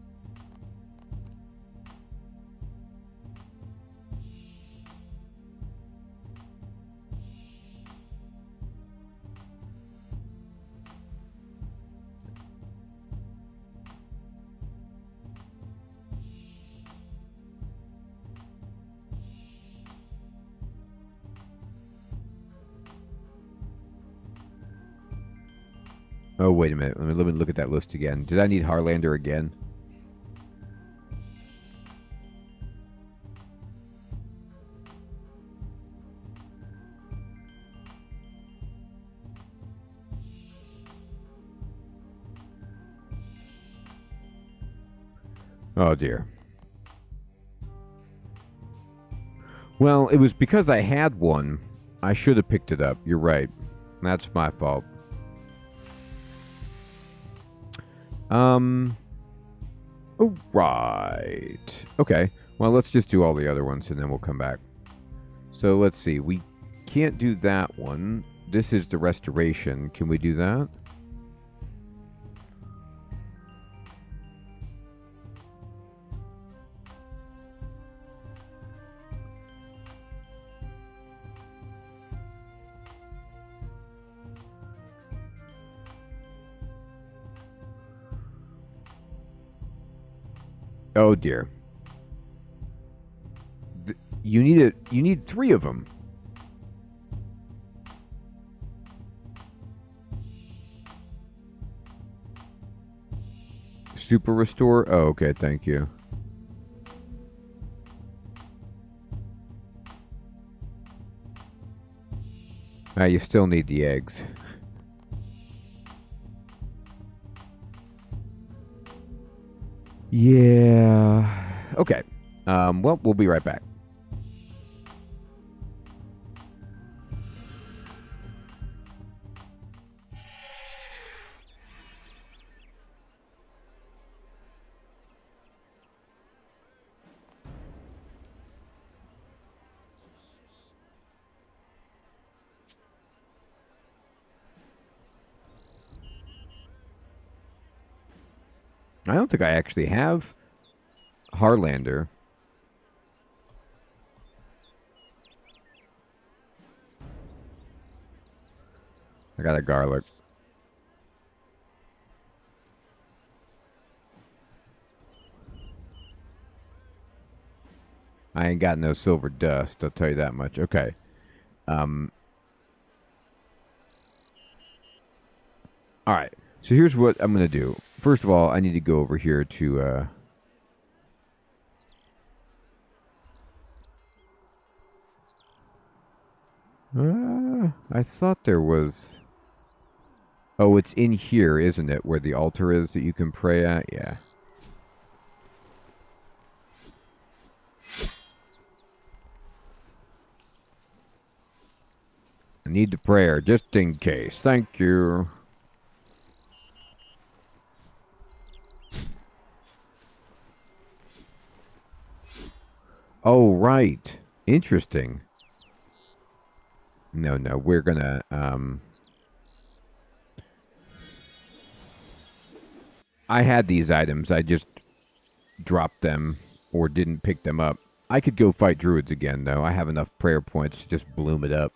Oh, wait a minute. Let me look at that list again. Did I need Harlander again? Oh, dear. Well, it was because I had one. I should have picked it up. You're right. That's my fault. Oh, right. Okay. Well, let's just do all the other ones and then we'll come back. So let's see. We can't do that one. This is the restoration. Can we do that? Oh dear. You need it. You need 3 of them. Super restore. Oh, okay. Thank you. You still need the eggs. Yeah. Okay. Well, we'll be right back. I don't think I actually have Harlander. I got a garlic. I ain't got no silver dust, I'll tell you that much. Okay. Alright. So here's what I'm going to do. First of all, I need to go over here to... I thought there was... Oh, it's in here, isn't it? Where the altar is that you can pray at? Yeah. I need the prayer, just in case. Thank you. Oh, right. Interesting. No, no, we're gonna, I had these items, I just dropped them or didn't pick them up. I could go fight druids again, though. I have enough prayer points to just bloom it up.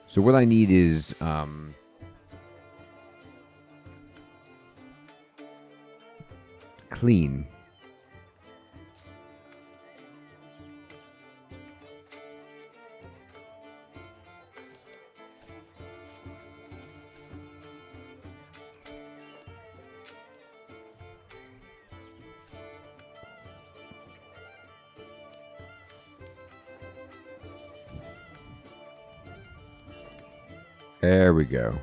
So what I need is, clean. There we go.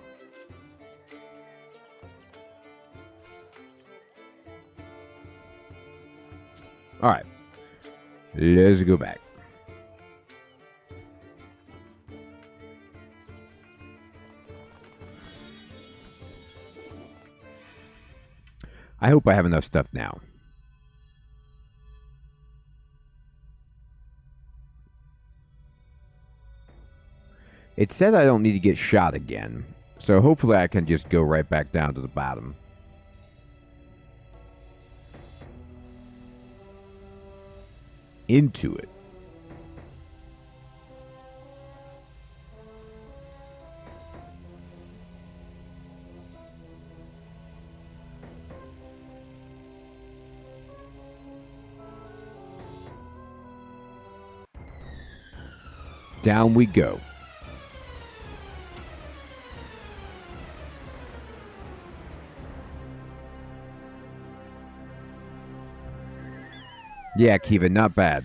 All right. Let's go back. I hope I have enough stuff now. It said I don't need to get shot again, so hopefully I can just go right back down to the bottom. Into it. Down we go. Yeah, Kiva, not bad.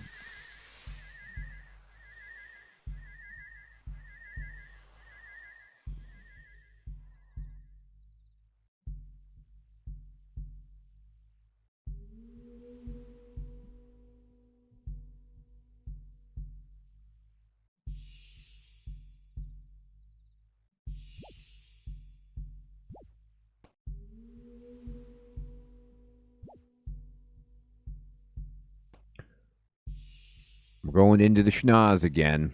We're going into the schnoz again.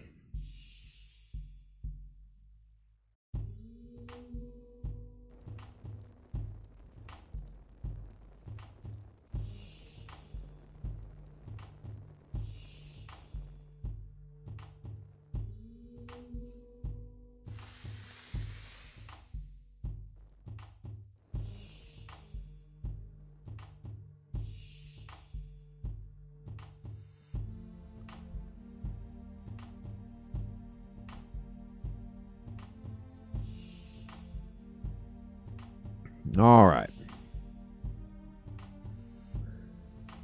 All right.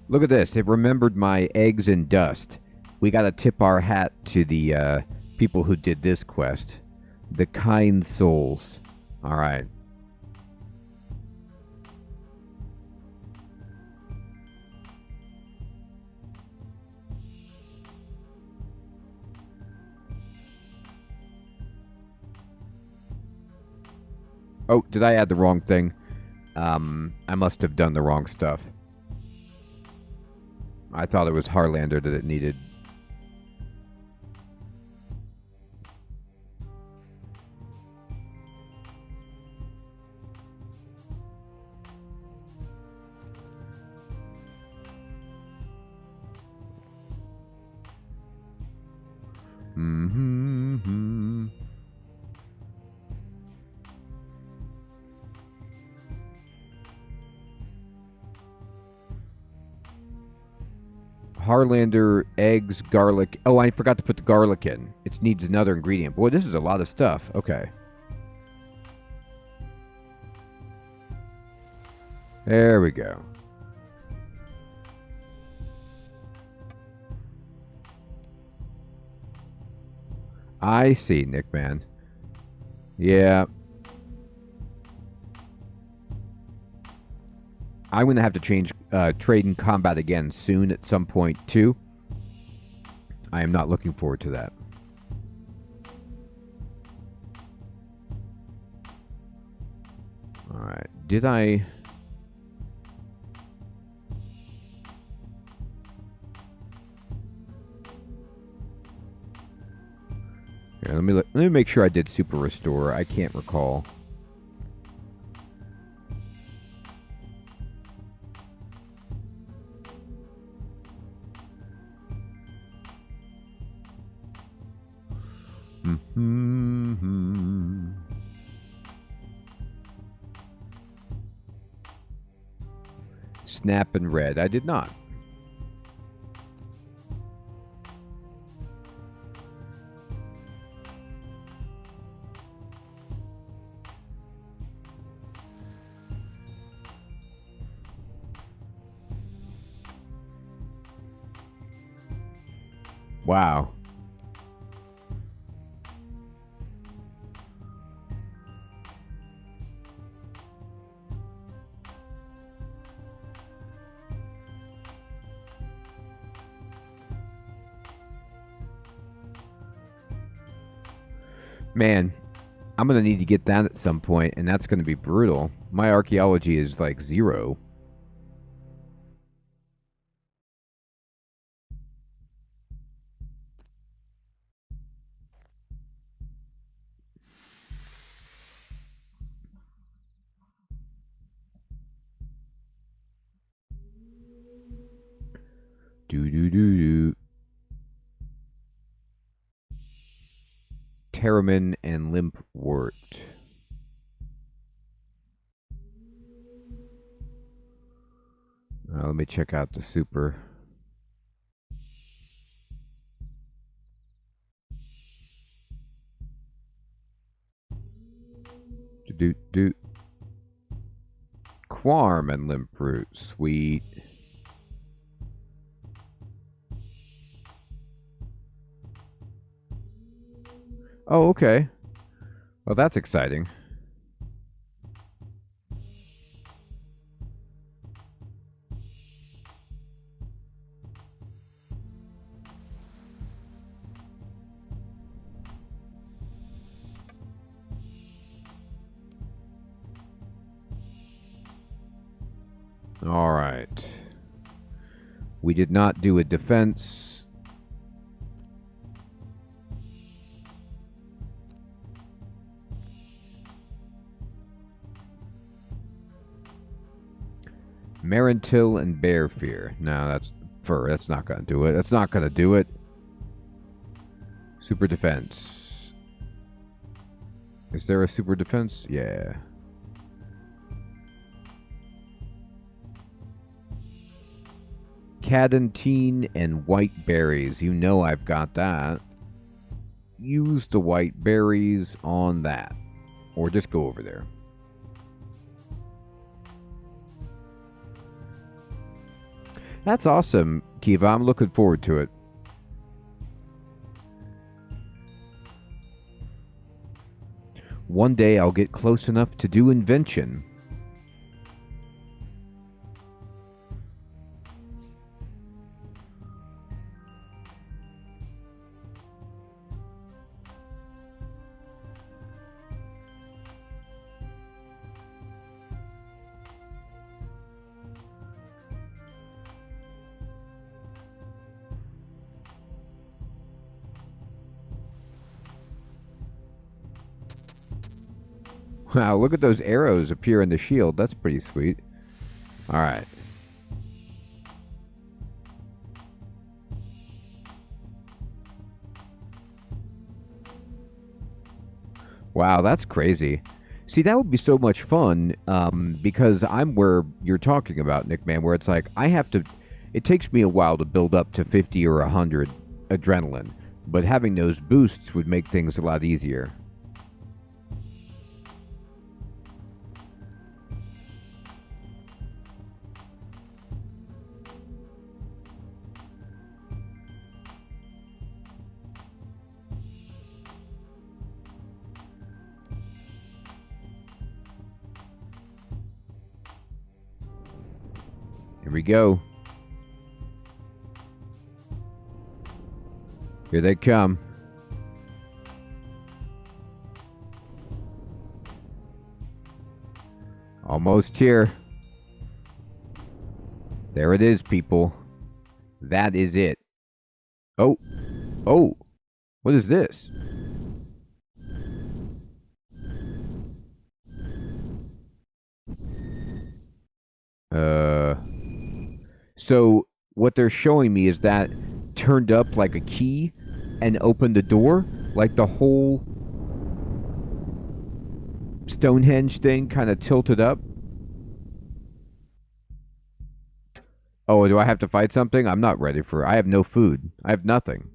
Look at this. It remembered my eggs and dust. We got to tip our hat to the people who did this quest. The kind souls. All right. Oh, did I add the wrong thing? I must have done the wrong stuff. I thought it was Harlander that it needed. Mm-hmm. Harlander, eggs, garlic. Oh, I forgot to put the garlic in. It needs another ingredient. Boy, this is a lot of stuff. Okay. There we go. I see, Nick Man. Yeah. I'm going to have to change trade and combat again soon at some point, too. I am not looking forward to that. All right. Did I... Here, let me make sure I did super restore. I can't recall. Snap and red. I did not. Wow. Man, I'm going to need to get that at some point, and that's going to be brutal. My archaeology is like 0. Do. Terramin and Limpwort. Let me check out the super. Do. Quarm and Limproot. Sweet. Oh, okay. Well, that's exciting. All right. We did not do a defense. Marentil and Bear Fear. No, that's fur. That's not going to do it. That's not going to do it. Super defense. Is there a super defense? Yeah. Cadentine and white berries. You know I've got that. Use the white berries on that. Or just go over there. That's awesome, Kiva. I'm looking forward to it. One day I'll get close enough to do invention. Wow, look at those arrows appear in the shield. That's pretty sweet. All right. Wow, that's crazy. See, that would be so much fun because I'm where you're talking about, Nick, man, where it's like I have to... It takes me a while to build up to 50 or 100 adrenaline, but having those boosts would make things a lot easier. Here we go. Here they come. Almost here. There it is, people. That is it. Oh. Oh. What is this? So what they're showing me is that turned up like a key and opened the door, like the whole Stonehenge thing kind of tilted up. Oh, do I have to fight something? I'm not ready for it. I have no food. I have nothing.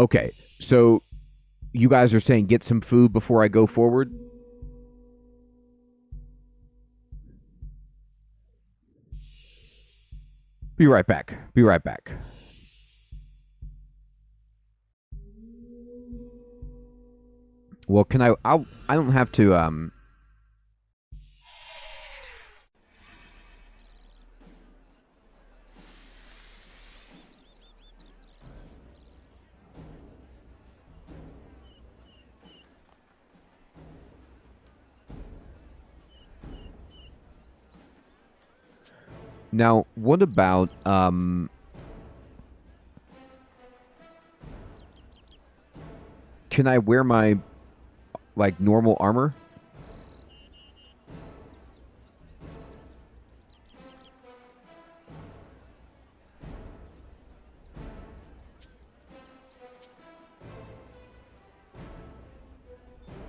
Okay, so you guys are saying get some food before I go forward? Be right back. Be right back. Well, can I don't have to now what about can I wear my like normal armor?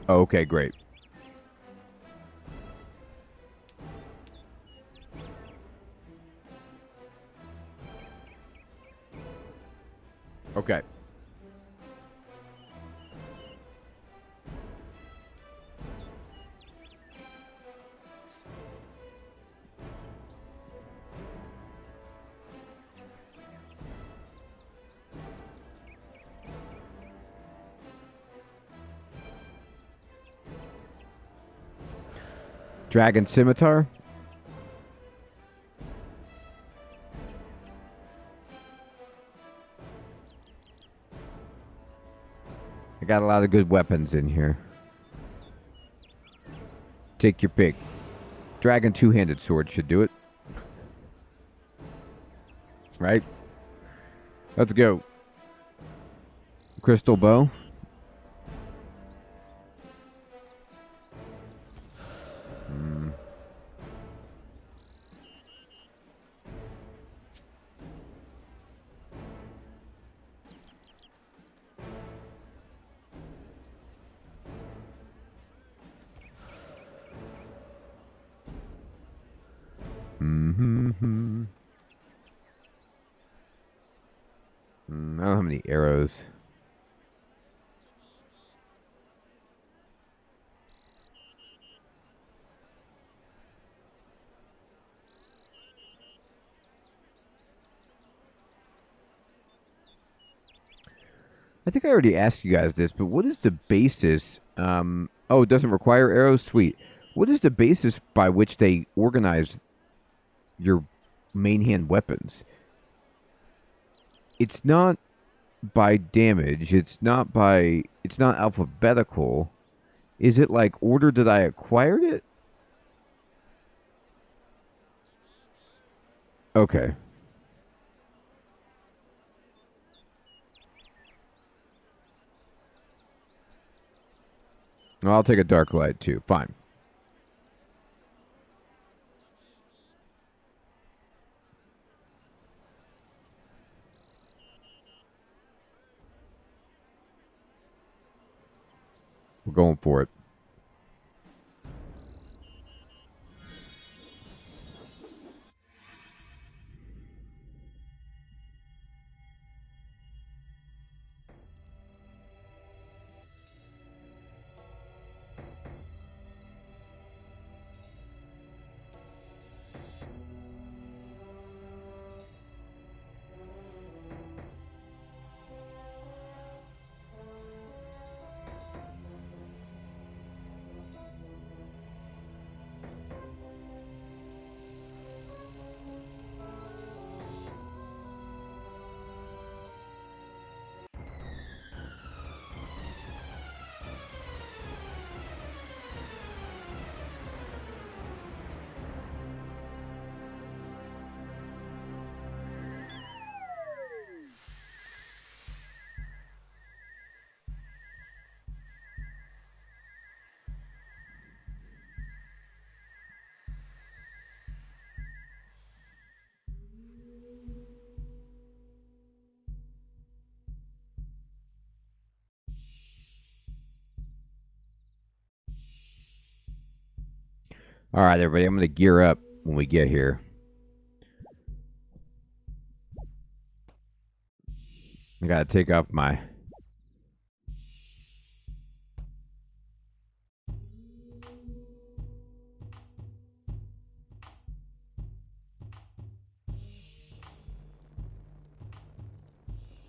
Oh, okay, great. Okay. Dragon Scimitar? I got a lot of good weapons in here. Take your pick. Dragon two-handed sword should do it. Right? Let's go. Crystal bow. Mm-hmm. I don't have any arrows. I think I already asked you guys this, but what is the basis? Oh, it doesn't require arrows? Sweet. What is the basis by which they organize your main hand weapons? It's not by damage. It's not alphabetical. Is it like order that I acquired it? Okay. Well, I'll take a dark light too. Fine. We're going for it. Alright, everybody, I'm going to gear up when we get here. I got to take off my...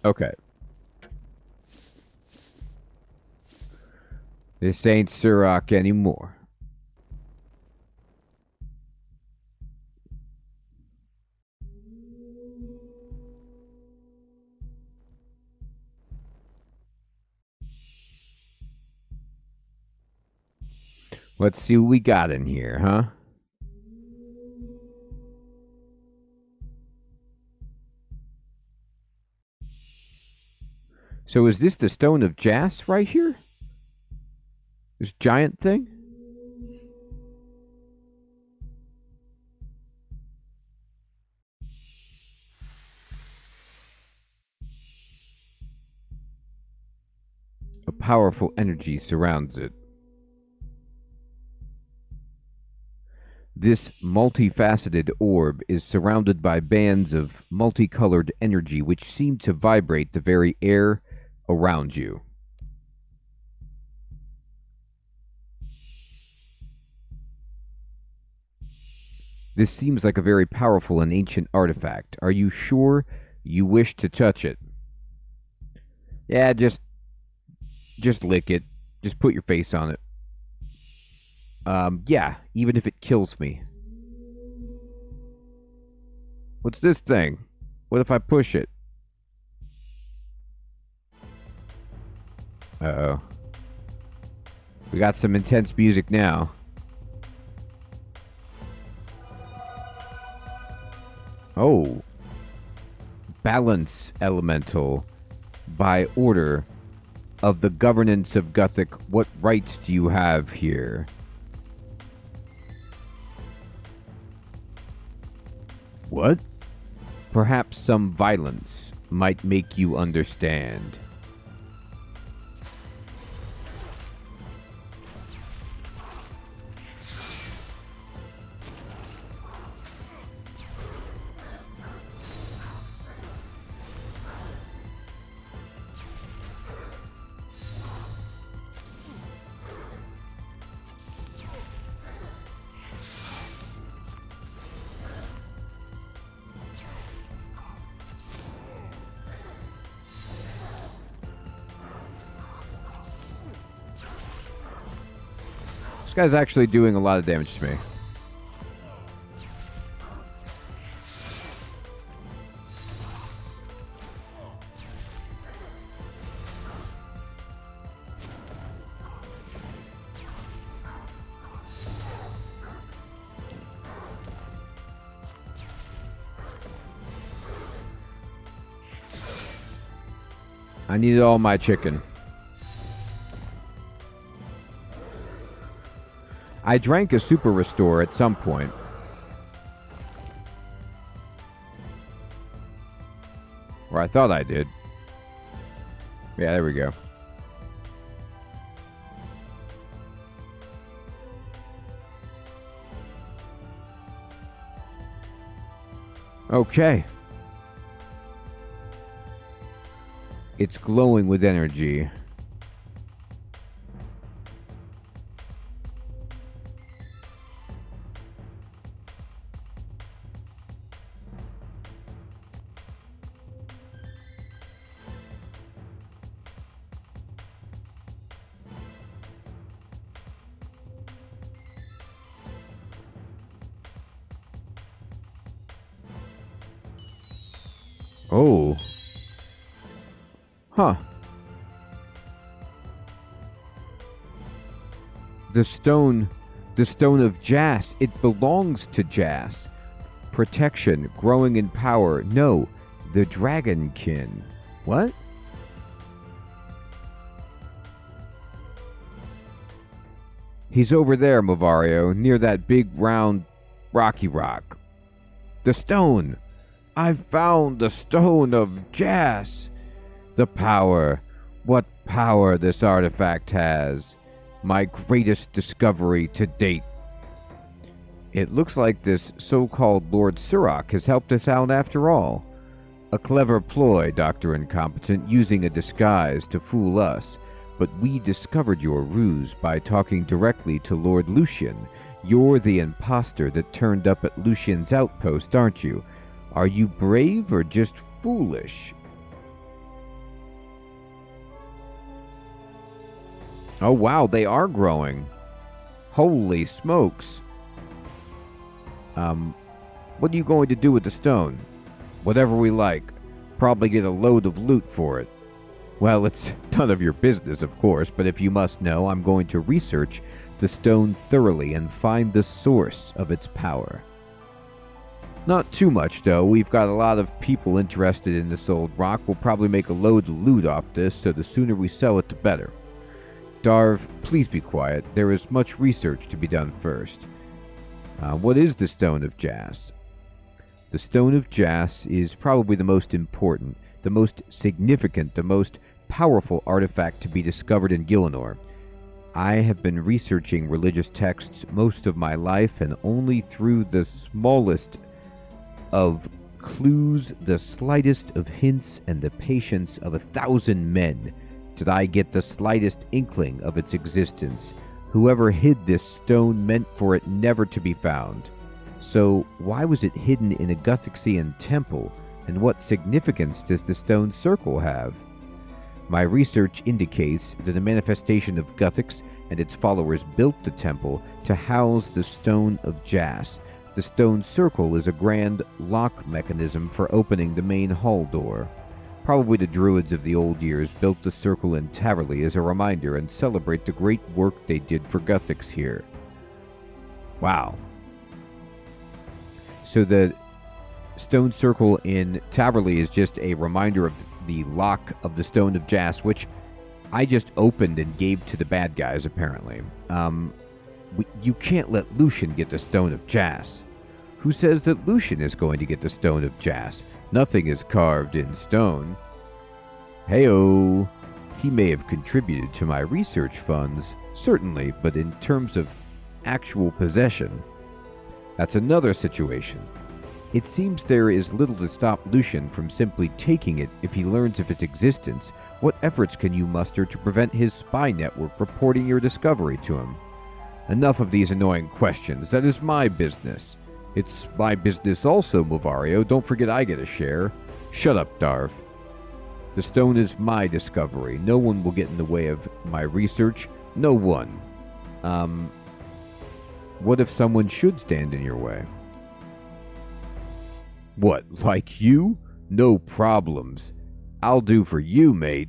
Okay. This ain't Surak anymore. Let's see what we got in here, huh? So is this the Stone of Jas right here? This giant thing? A powerful energy surrounds it. This multifaceted orb is surrounded by bands of multicolored energy which seem to vibrate the very air around you. This seems like a very powerful and ancient artifact. Are you sure you wish to touch it? Yeah, just lick it. Just put your face on it. Yeah, even if it kills me. What's this thing? What if I push it? Uh-oh. We got some intense music now. Oh. Balance elemental. By order of the governance of Guthix, what rights do you have here? What? Perhaps some violence might make you understand. This guy's actually doing a lot of damage to me. I needed all my chicken. I drank a super restore at some point. Or I thought I did. Yeah, there we go. Okay. It's glowing with energy. Oh. Huh. The stone of Jas, it belongs to Jas. Protection, growing in power. No, the dragonkin. What? He's over there, Malario, near that big round rocky rock. The stone. I've found the stone of Jas. The power. What power this artifact has. My greatest discovery to date. It looks like this so-called Lord Surak has helped us out after all. A clever ploy, Dr. Incompetent, using a disguise to fool us. But we discovered your ruse by talking directly to Lord Lucian. You're the imposter that turned up at Lucian's outpost, aren't you? Are you brave or just foolish? Oh wow, they are growing. Holy smokes. What are you going to do with the stone? Whatever we like. Probably get a load of loot for it. Well, it's none of your business, of course, but if you must know, I'm going to research the stone thoroughly and find the source of its power. Not too much, though. We've got a lot of people interested in this old rock. We'll probably make a load of loot off this, so the sooner we sell it, the better. Darv, please be quiet. There is much research to be done first. What is the Stone of Jas? The Stone of Jas is probably the most important, the most significant, the most powerful artifact to be discovered in Gielinor. I have been researching religious texts most of my life, and only through the smallest of clues, the slightest of hints, and the patience of 1,000 men did I get the slightest inkling of its existence. Whoever hid this stone meant for it never to be found. So why was it hidden in a Guthixian temple, and what significance does the stone circle have? My research indicates that a manifestation of Guthix and its followers built the temple to house the Stone of Jas. The stone circle is a grand lock mechanism for opening the main hall door. Probably the druids of the old years built the circle in Taverley as a reminder and celebrate the great work they did for Guthix here. Wow. So the stone circle in Taverley is just a reminder of the lock of the Stone of Jas, which I just opened and gave to the bad guys, apparently. You can't let Lucian get the Stone of Jas. Who says that Lucian is going to get the Stone of Jas? Nothing is carved in stone. Heyo. He may have contributed to my research funds, certainly, but in terms of actual possession, that's another situation. It seems there is little to stop Lucian from simply taking it if he learns of its existence. What efforts can you muster to prevent his spy network reporting your discovery to him? Enough of these annoying questions. That is my business. It's my business also, Malario. Don't forget I get a share. Shut up, Darv. The stone is my discovery. No one will get in the way of my research. No one. What if someone should stand in your way? What, like you? No problems. I'll do for you, mate.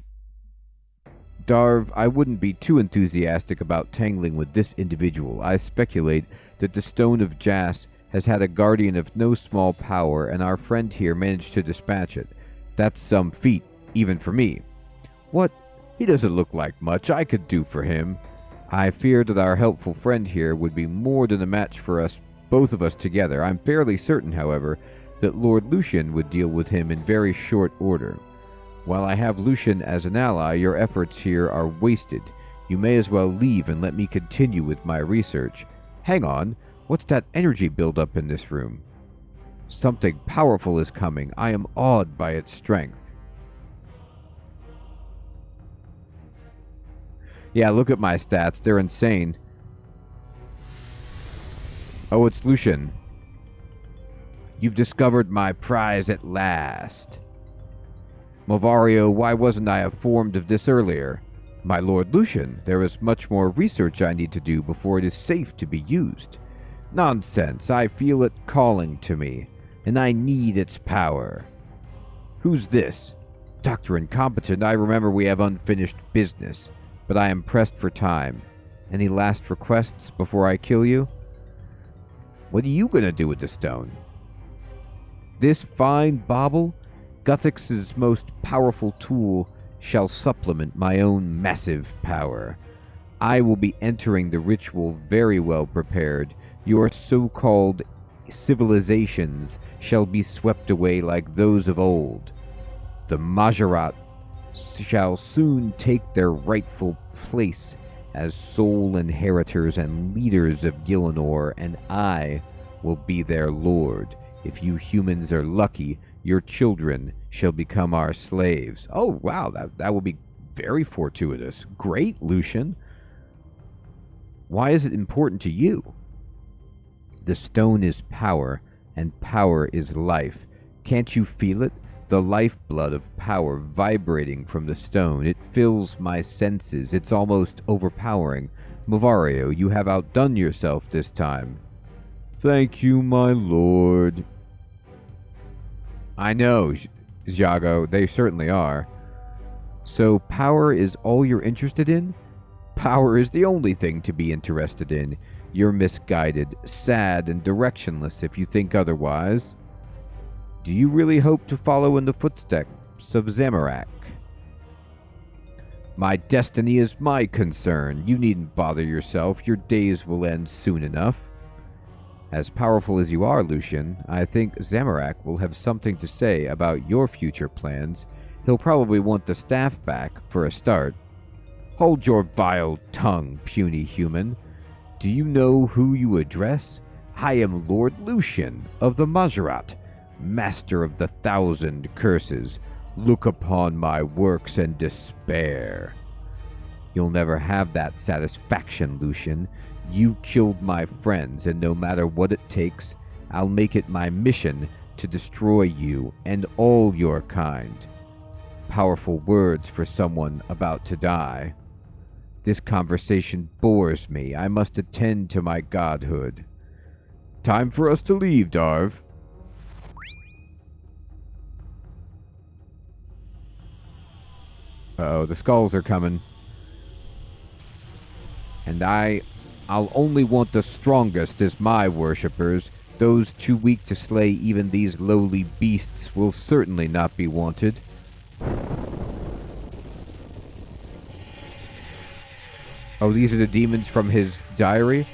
Darv, I wouldn't be too enthusiastic about tangling with this individual. I speculate that the Stone of Jas has had a guardian of no small power, and our friend here managed to dispatch it. That's some feat, even for me. What? He doesn't look like much I could do for him. I fear that our helpful friend here would be more than a match for us, both of us together. I'm fairly certain, however, that Lord Lucian would deal with him in very short order. While I have Lucian as an ally, your efforts here are wasted. You may as well leave and let me continue with my research. Hang on, what's that energy buildup in this room? Something powerful is coming. I am awed by its strength. Yeah, look at my stats. They're insane. Oh, it's Lucian. You've discovered my prize at last. Malario, why wasn't I informed of this earlier? My Lord Lucian, there is much more research I need to do before it is safe to be used. Nonsense, I feel it calling to me, and I need its power. Who's this? Dr. Incompetent, I remember we have unfinished business, but I am pressed for time. Any last requests before I kill you? What are you going to do with the stone? This fine bauble, Guthix's most powerful tool, shall supplement my own massive power. I will be entering the ritual very well prepared. Your so-called civilizations shall be swept away like those of old. The Majorat shall soon take their rightful place as sole inheritors and leaders of Gielinor, and I will be their lord. If you humans are lucky, your children shall become our slaves. Oh, wow, that will be very fortuitous. Great, Lucian. Why is it important to you? The stone is power, and power is life. Can't you feel it? The lifeblood of power vibrating from the stone. It fills my senses. It's almost overpowering. Malario, you have outdone yourself this time. Thank you, my lord. I know, Xiago, they certainly are. So power is all you're interested in? Power is the only thing to be interested in. You're misguided, sad, and directionless if you think otherwise. Do you really hope to follow in the footsteps of Zamorak? My destiny is my concern. You needn't bother yourself. Your days will end soon enough. As powerful as you are, Lucian, I think Zamorak will have something to say about your future plans. He'll probably want the staff back, for a start. Hold your vile tongue, puny human. Do you know who you address? I am Lord Lucian of the Majorat, master of the 1,000 curses. Look upon my works and despair. You'll never have that satisfaction, Lucian. You killed my friends, and no matter what it takes, I'll make it my mission to destroy you and all your kind. Powerful words for someone about to die. This conversation bores me. I must attend to my godhood. Time for us to leave, Darv. Uh-oh, the skulls are coming. And I'll only want the strongest as my worshippers. Those too weak to slay even these lowly beasts will certainly not be wanted. Oh, these are the demons from his diary?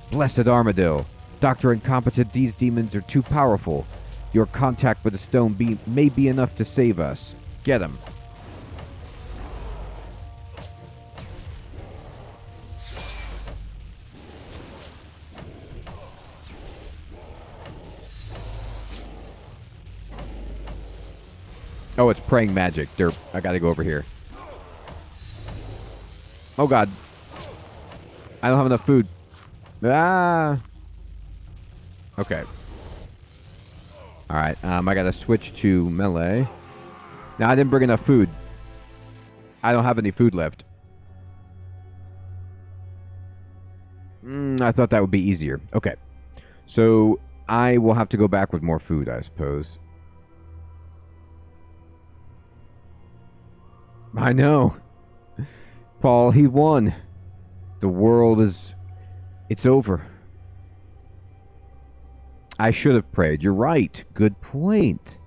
Blessed Armadillo. Dr. Incompetent, these demons are too powerful. Your contact with the stone may be enough to save us. Get him. Oh, it's praying magic. Derp. I gotta go over here. Oh, God. I don't have enough food. Ah. Okay. Alright, I gotta switch to melee. Now, I didn't bring enough food. I don't have any food left. I thought that would be easier. Okay. So, I will have to go back with more food, I suppose. I know. Paul, he won. The world is... It's over. I should have prayed. You're right. Good point.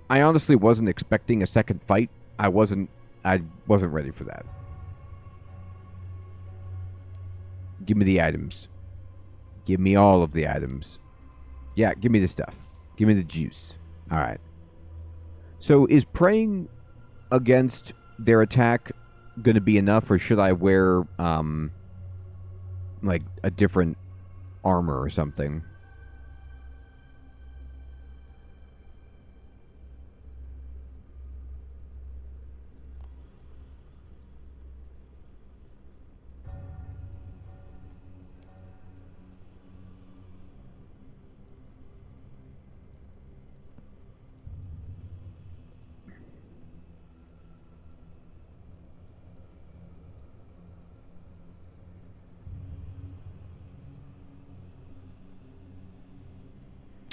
I honestly wasn't expecting a second fight. I wasn't ready for that. Give me the items. Give me all of the items. Yeah, give me the stuff. Give me the juice. Alright. So is praying against their attack going to be enough, or should I wear, like, a different armor or something?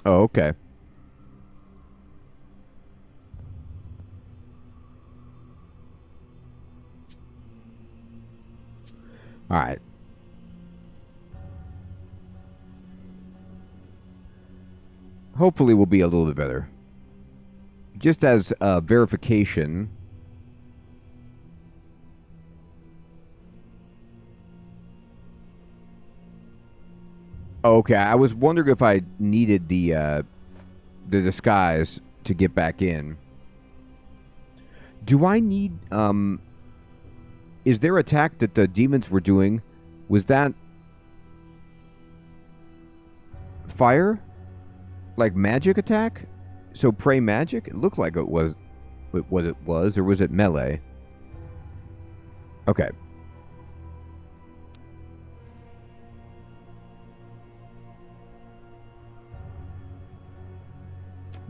Oh, okay. All right. Hopefully we'll be a little bit better. Just as verification... Okay, I was wondering if I needed the disguise to get back in. Do I need is their attack that the demons were doing, was that fire? Like magic attack? So pray magic? It looked like it was what it was, or was it melee? Okay.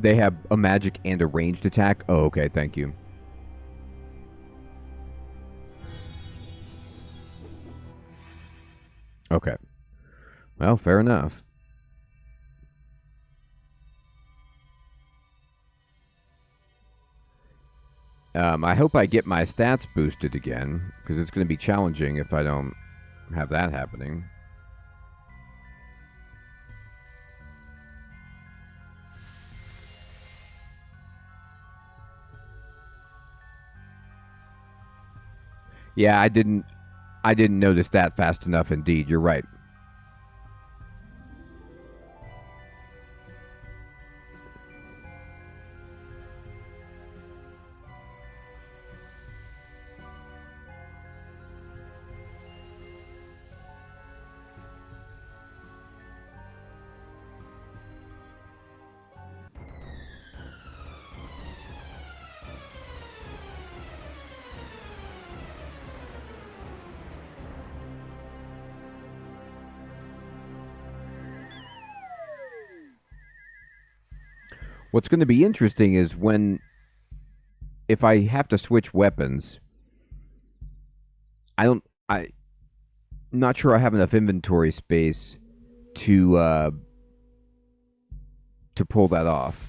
They have a magic and a ranged attack? Oh, okay, thank you. Okay. Well, fair enough. I hope I get my stats boosted again, because it's going to be challenging if I don't have that happening. Yeah, I didn't notice that fast enough indeed. You're right. What's going to be interesting is if I have to switch weapons, I'm not sure I have enough inventory space to pull that off.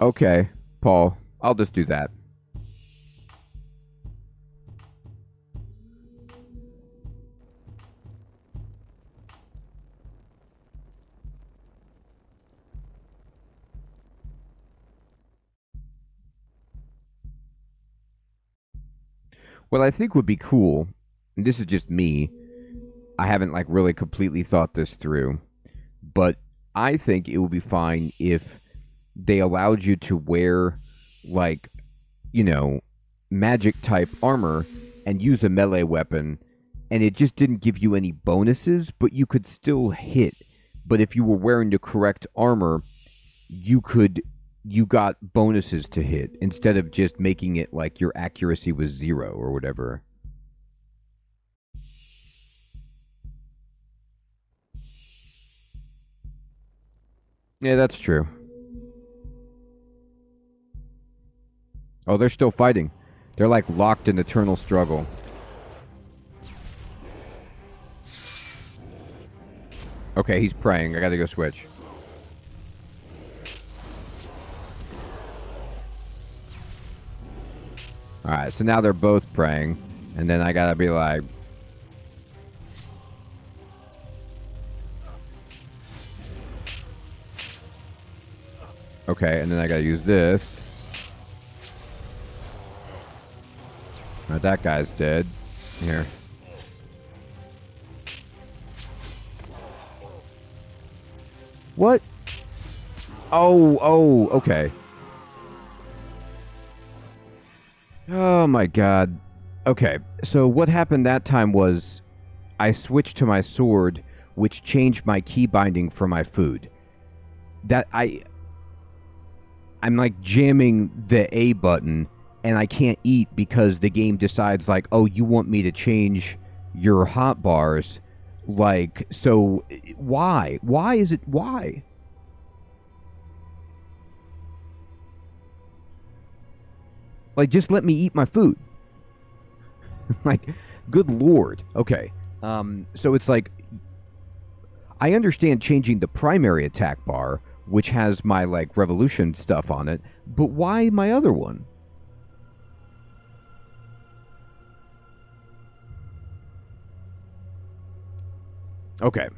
Okay, Paul, I'll just do that. What I think would be cool, and this is just me, I haven't like really completely thought this through, but I think it would be fine if they allowed you to wear like, magic type armor and use a melee weapon, and it just didn't give you any bonuses, but you could still hit. But if you were wearing the correct armor, you got bonuses to hit instead of just making it like your accuracy was 0 or whatever. Yeah, that's true. Oh, they're still fighting. They're like locked in eternal struggle. Okay, he's praying. I gotta go switch. Alright, so now they're both praying. And then I gotta be like... Okay, and then I gotta use this. Alright, that guy's dead. Here. What? Oh, okay. Oh my god. Okay, so what happened that time was I switched to my sword, which changed my key binding for my food. I'm like jamming the A button, and I can't eat because the game decides like, oh, you want me to change your hot bars. Like, so why? Why is it why? Like, just let me eat my food. Like, good lord. Okay. So it's like, I understand changing the primary attack bar, which has my, like, revolution stuff on it, but why my other one? Okay.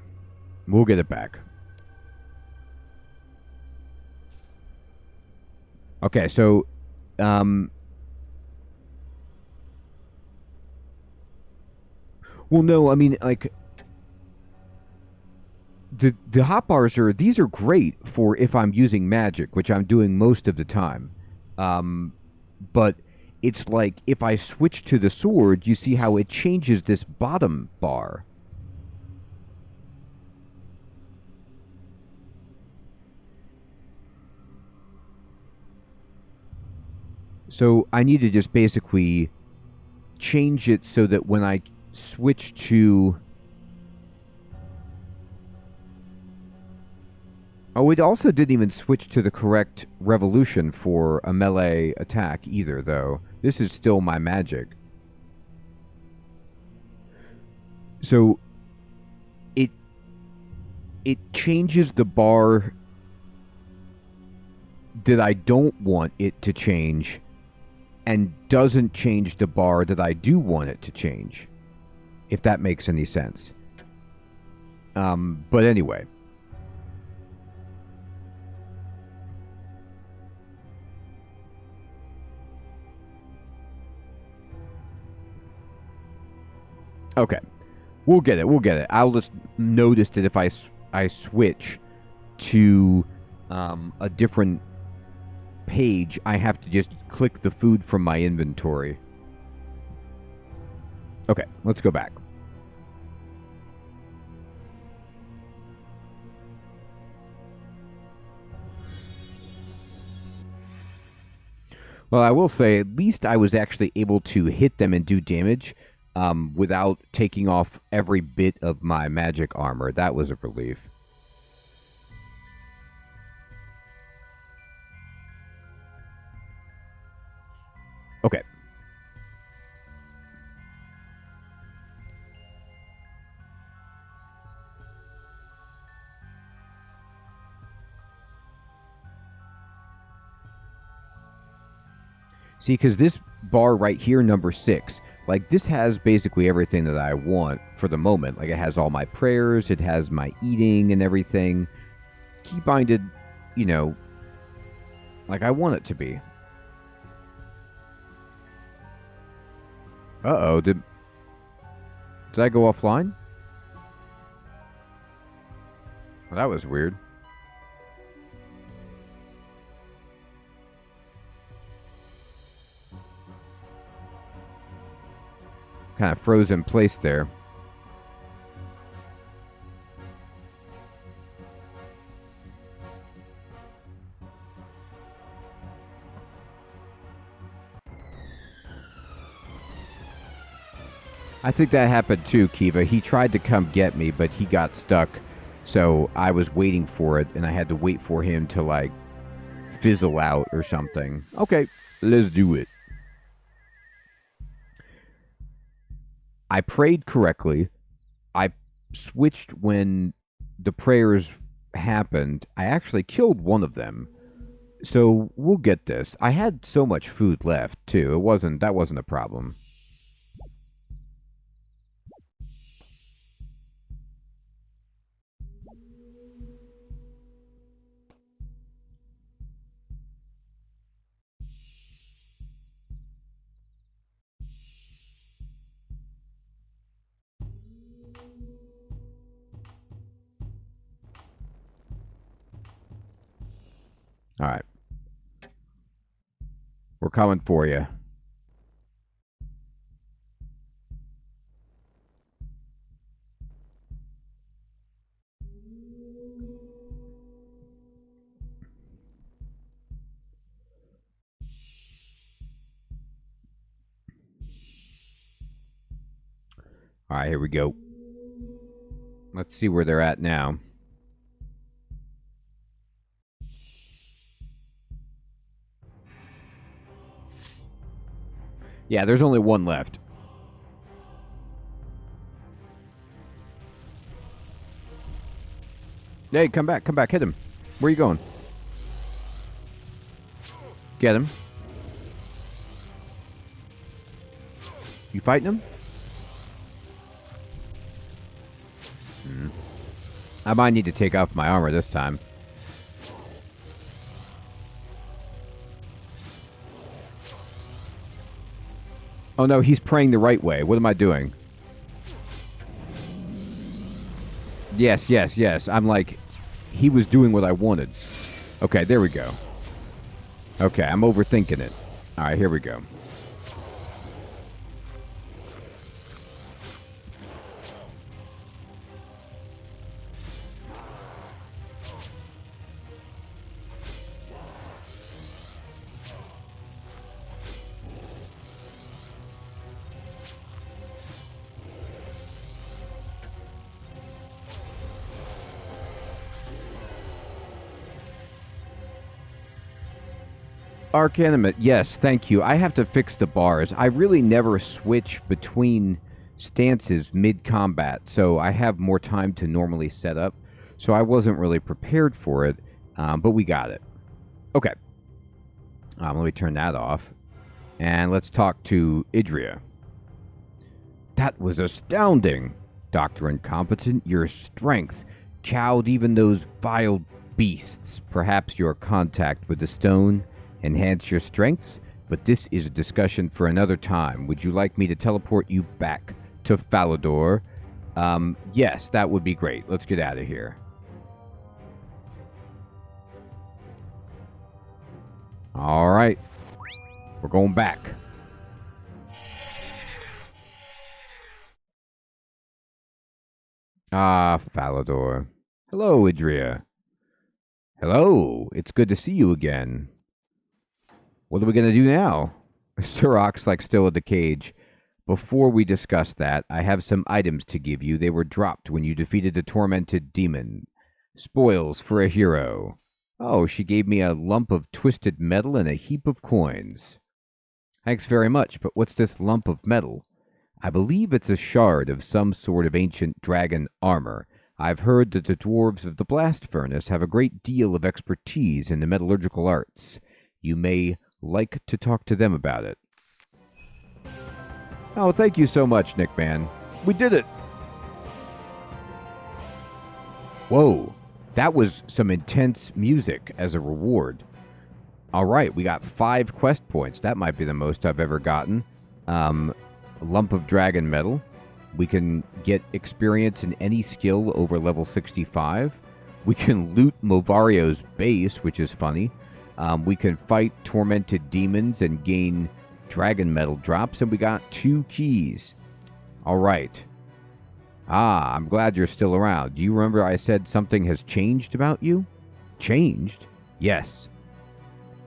We'll get it back. Okay, so, well, no, I mean, like, the hotbars these are great for if I'm using magic, which I'm doing most of the time. But it's like if I switch to the sword, you see how it changes this bottom bar. So I need to just basically change it so that when I switch to... Oh, it also didn't even switch to the correct revolution for a melee attack either, though. This is still my magic. So it changes the bar that I don't want it to change and doesn't change the bar that I do want it to change, if that makes any sense. But anyway. Okay. We'll get it. We'll get it. I'll just notice that if I switch to a different page, I have to just click the food from my inventory. Okay, let's go back. Well, I will say, at least I was actually able to hit them and do damage without taking off every bit of my magic armor. That was a relief. Okay. See, because this bar right here, number 6, like, this has basically everything that I want for the moment. Like, it has all my prayers, it has my eating and everything. Keybinded, you know, like I want it to be. Uh-oh, did I go offline? Well, that was weird. Kind of froze in place there. I think that happened too, Kiva. He tried to come get me, but he got stuck. So I was waiting for it, and I had to wait for him to, like, fizzle out or something. Okay, let's do it. I prayed correctly. I switched when the prayers happened. I actually killed one of them. So we'll get this. I had so much food left, too. That wasn't a problem. All right. We're coming for you. All right, here we go. Let's see where they're at now. Yeah, there's only one left. Hey, come back, hit him. Where are you going? Get him. You fighting him? I might need to take off my armor this time. Oh no, he's praying the right way. What am I doing? Yes, yes, yes. I'm like, he was doing what I wanted. Okay, there we go. Okay, I'm overthinking it. All right, here we go. Arcanimate, yes, thank you. I have to fix the bars. I really never switch between stances mid-combat, so I have more time to normally set up. So I wasn't really prepared for it, but we got it. Okay. Let me turn that off. And let's talk to Idria. That was astounding. Dr. Incompetent, your strength cowed even those vile beasts. Perhaps your contact with the stone enhance your strengths, but this is a discussion for another time. Would you like me to teleport you back to Falador? Yes, that would be great. Let's get out of here. All right. We're going back. Ah, Falador. Hello, Idria. Hello. It's good to see you again. What are we going to do now? Surok's like still in the cage. Before we discuss that, I have some items to give you. They were dropped when you defeated the tormented demon. Spoils for a hero. Oh, she gave me a lump of twisted metal and a heap of coins. Thanks very much, but what's this lump of metal? I believe it's a shard of some sort of ancient dragon armor. I've heard that the dwarves of the blast furnace have a great deal of expertise in the metallurgical arts. You may like to talk to them about it. Oh, thank you so much, Nickman. We did it! Whoa, that was some intense music as a reward. All right, we got 5 quest points. That might be the most I've ever gotten. A lump of dragon metal. We can get experience in any skill over level 65. We can loot Movario's base, which is funny. We can fight tormented demons and gain dragon metal drops, and we got 2 keys. All right. Ah, I'm glad you're still around. Do you remember I said something has changed about you? Changed? Yes.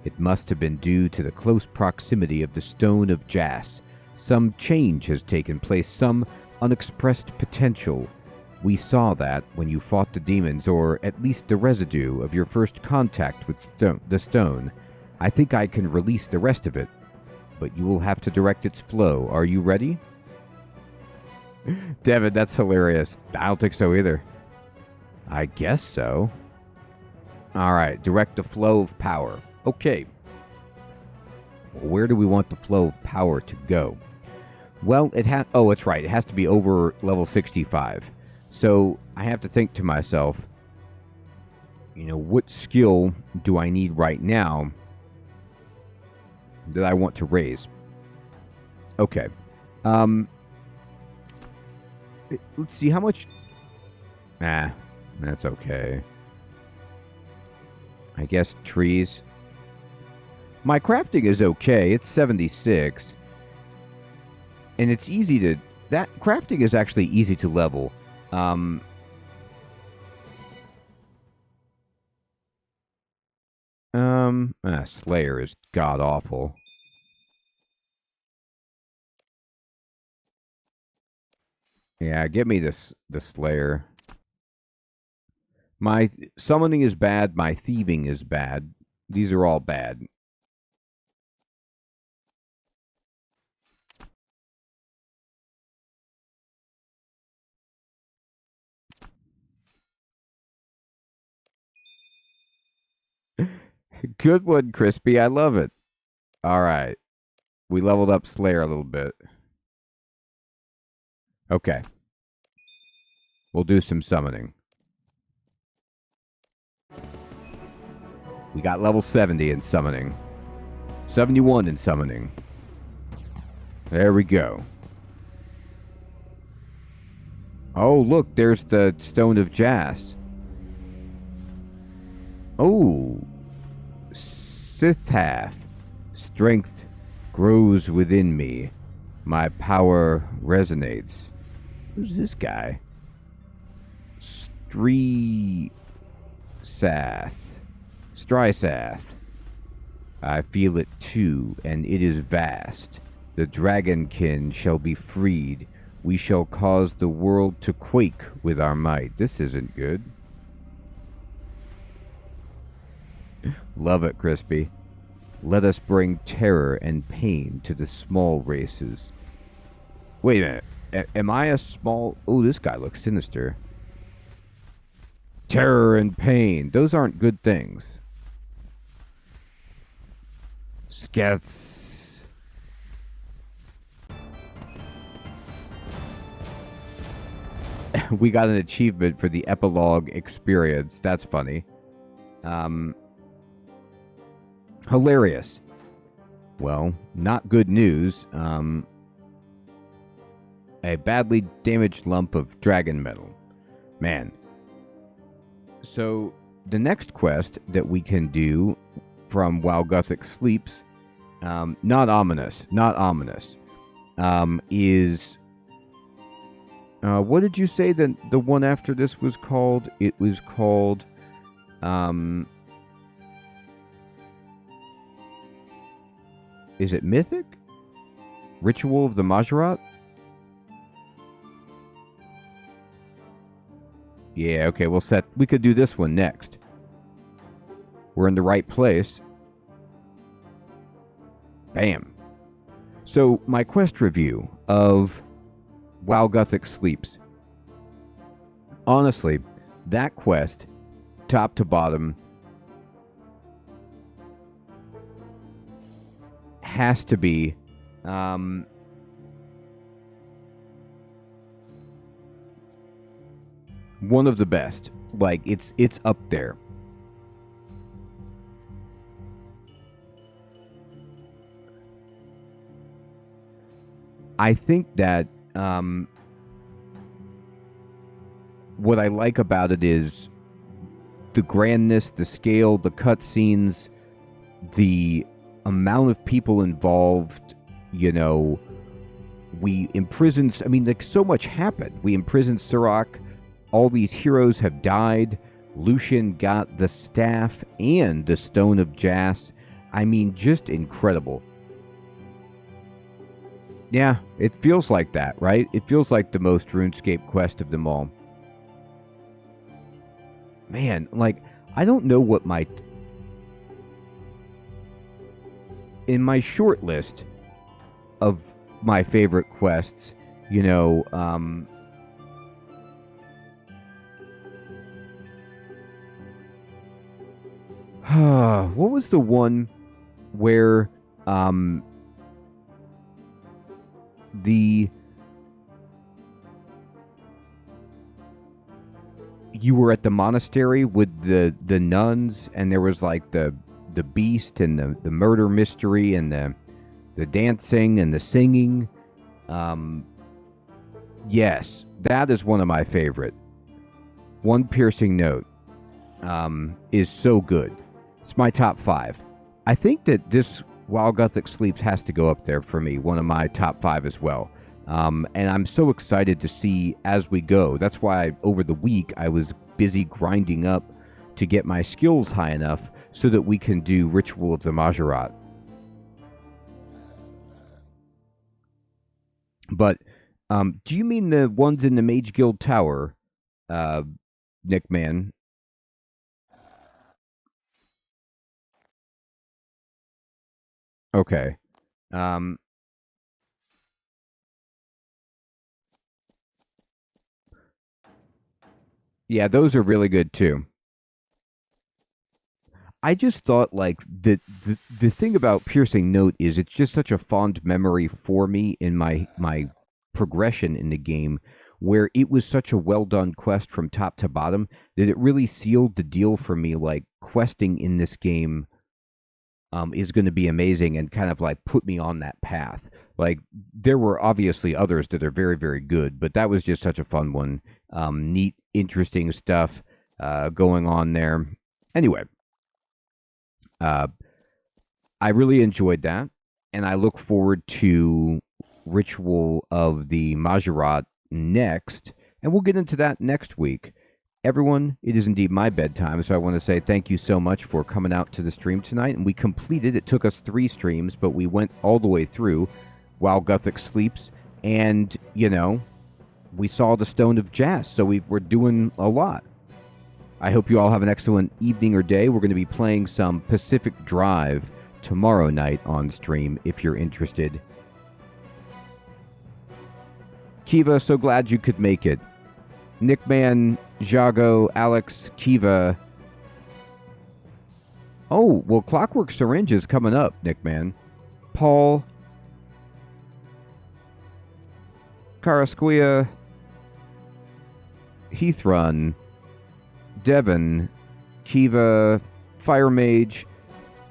It must have been due to the close proximity of the Stone of Jas. Some change has taken place, some unexpressed potential. We saw that when you fought the demons, or at least the residue of your first contact with the stone. I think I can release the rest of it, but you will have to direct its flow. Are you ready? Devin, that's hilarious. I don't think so either. I guess so. All right, direct the flow of power. Okay. Where do we want the flow of power to go? Well, oh, it's right. It has to be over level 65. So I have to think to myself, what skill do I need right now that I want to raise? Okay. Let's see how much. That's okay. I guess trees. My crafting is okay. It's 76. And it's easy to... That crafting is actually easy to level. Slayer is god-awful. Yeah, give me the Slayer. My summoning is bad. My thieving is bad. These are all bad. Good one, Crispy. I love it. All right. We leveled up Slayer a little bit. Okay. We'll do some summoning. We got level 70 in summoning. 71 in summoning. There we go. Oh, look, there's the Stone of Jas. Oh, Sithath. Strength grows within me. My power resonates. Who's this guy? Strysath. I feel it too, and it is vast. The dragonkin shall be freed. We shall cause the world to quake with our might. This isn't good. Love it, Crispy. Let us bring terror and pain to the small races. Wait a minute. Am I a small... Oh, this guy looks sinister. Terror and pain. Those aren't good things. Skeths. We got an achievement for the epilogue experience. That's funny. Hilarious. Well, not good news. A badly damaged lump of dragon metal. Man. So, the next quest that we can do from while Guthix sleeps, not ominous, is... what did you say that the one after this was called? It was called... is it Mythic? Ritual of the Majorat? Yeah, okay, we could do this one next. We're in the right place. Bam. So, my quest review of While Guthix Sleeps. Honestly, that quest, top to bottom, has to be one of the best. Like, it's up there. I think that what I like about it is the grandness, the scale, the cutscenes, the amount of people involved. You know, we imprisoned... I mean, like, so much happened. We imprisoned Surak. All these heroes have died. Lucian got the staff and the Stone of Jas. I mean, just incredible. Yeah, it feels like that, right? It feels like the most RuneScape quest of them all. Man, like, I don't know what my... In my short list of my favorite quests, you know, what was the one where, you were at the monastery with the nuns, and there was like the beast and the murder mystery and the dancing and the singing. Yes, that is one of my favorite. One Piercing Note is so good. It's my top 5. I think that this While Guthix Sleeps has to go up there for me, one of my top 5 as well. And I'm so excited to see as we go. That's why over the week I was busy grinding up to get my skills high enough so that we can do Ritual of the Majorat. But do you mean the ones in the Mage Guild Tower, Nickman? Okay. Yeah, those are really good too. I just thought, like, the thing about Piercing Note is it's just such a fond memory for me in my progression in the game, where it was such a well-done quest from top to bottom that it really sealed the deal for me. Like, questing in this game is going to be amazing and kind of like put me on that path. Like, there were obviously others that are very, very good, but that was just such a fun one. Neat, interesting stuff going on there. Anyway, I really enjoyed that, and I look forward to Ritual of the Majorat next, and we'll get into that next week. Everyone, it is indeed my bedtime, so I want to say thank you so much for coming out to the stream tonight. And we completed, it took us 3 streams, but we went all the way through while Guthix sleeps. And, you know, we saw the Stone of Jas, so we're doing a lot. I hope you all have an excellent evening or day. We're going to be playing some Pacific Drive tomorrow night on stream if you're interested. Kiva, so glad you could make it. Nickman, Jago, Alex, Kiva. Oh, well, Clockwork Syringe is coming up, Nickman. Paul, Carasquia, Heathrun, Devon, Kiva, Fire Mage,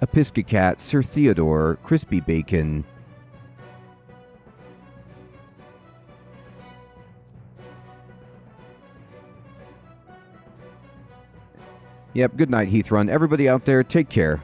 Episcocat, Sir Theodore, Crispy Bacon. Yep, good night, Heathrun. Everybody out there, take care.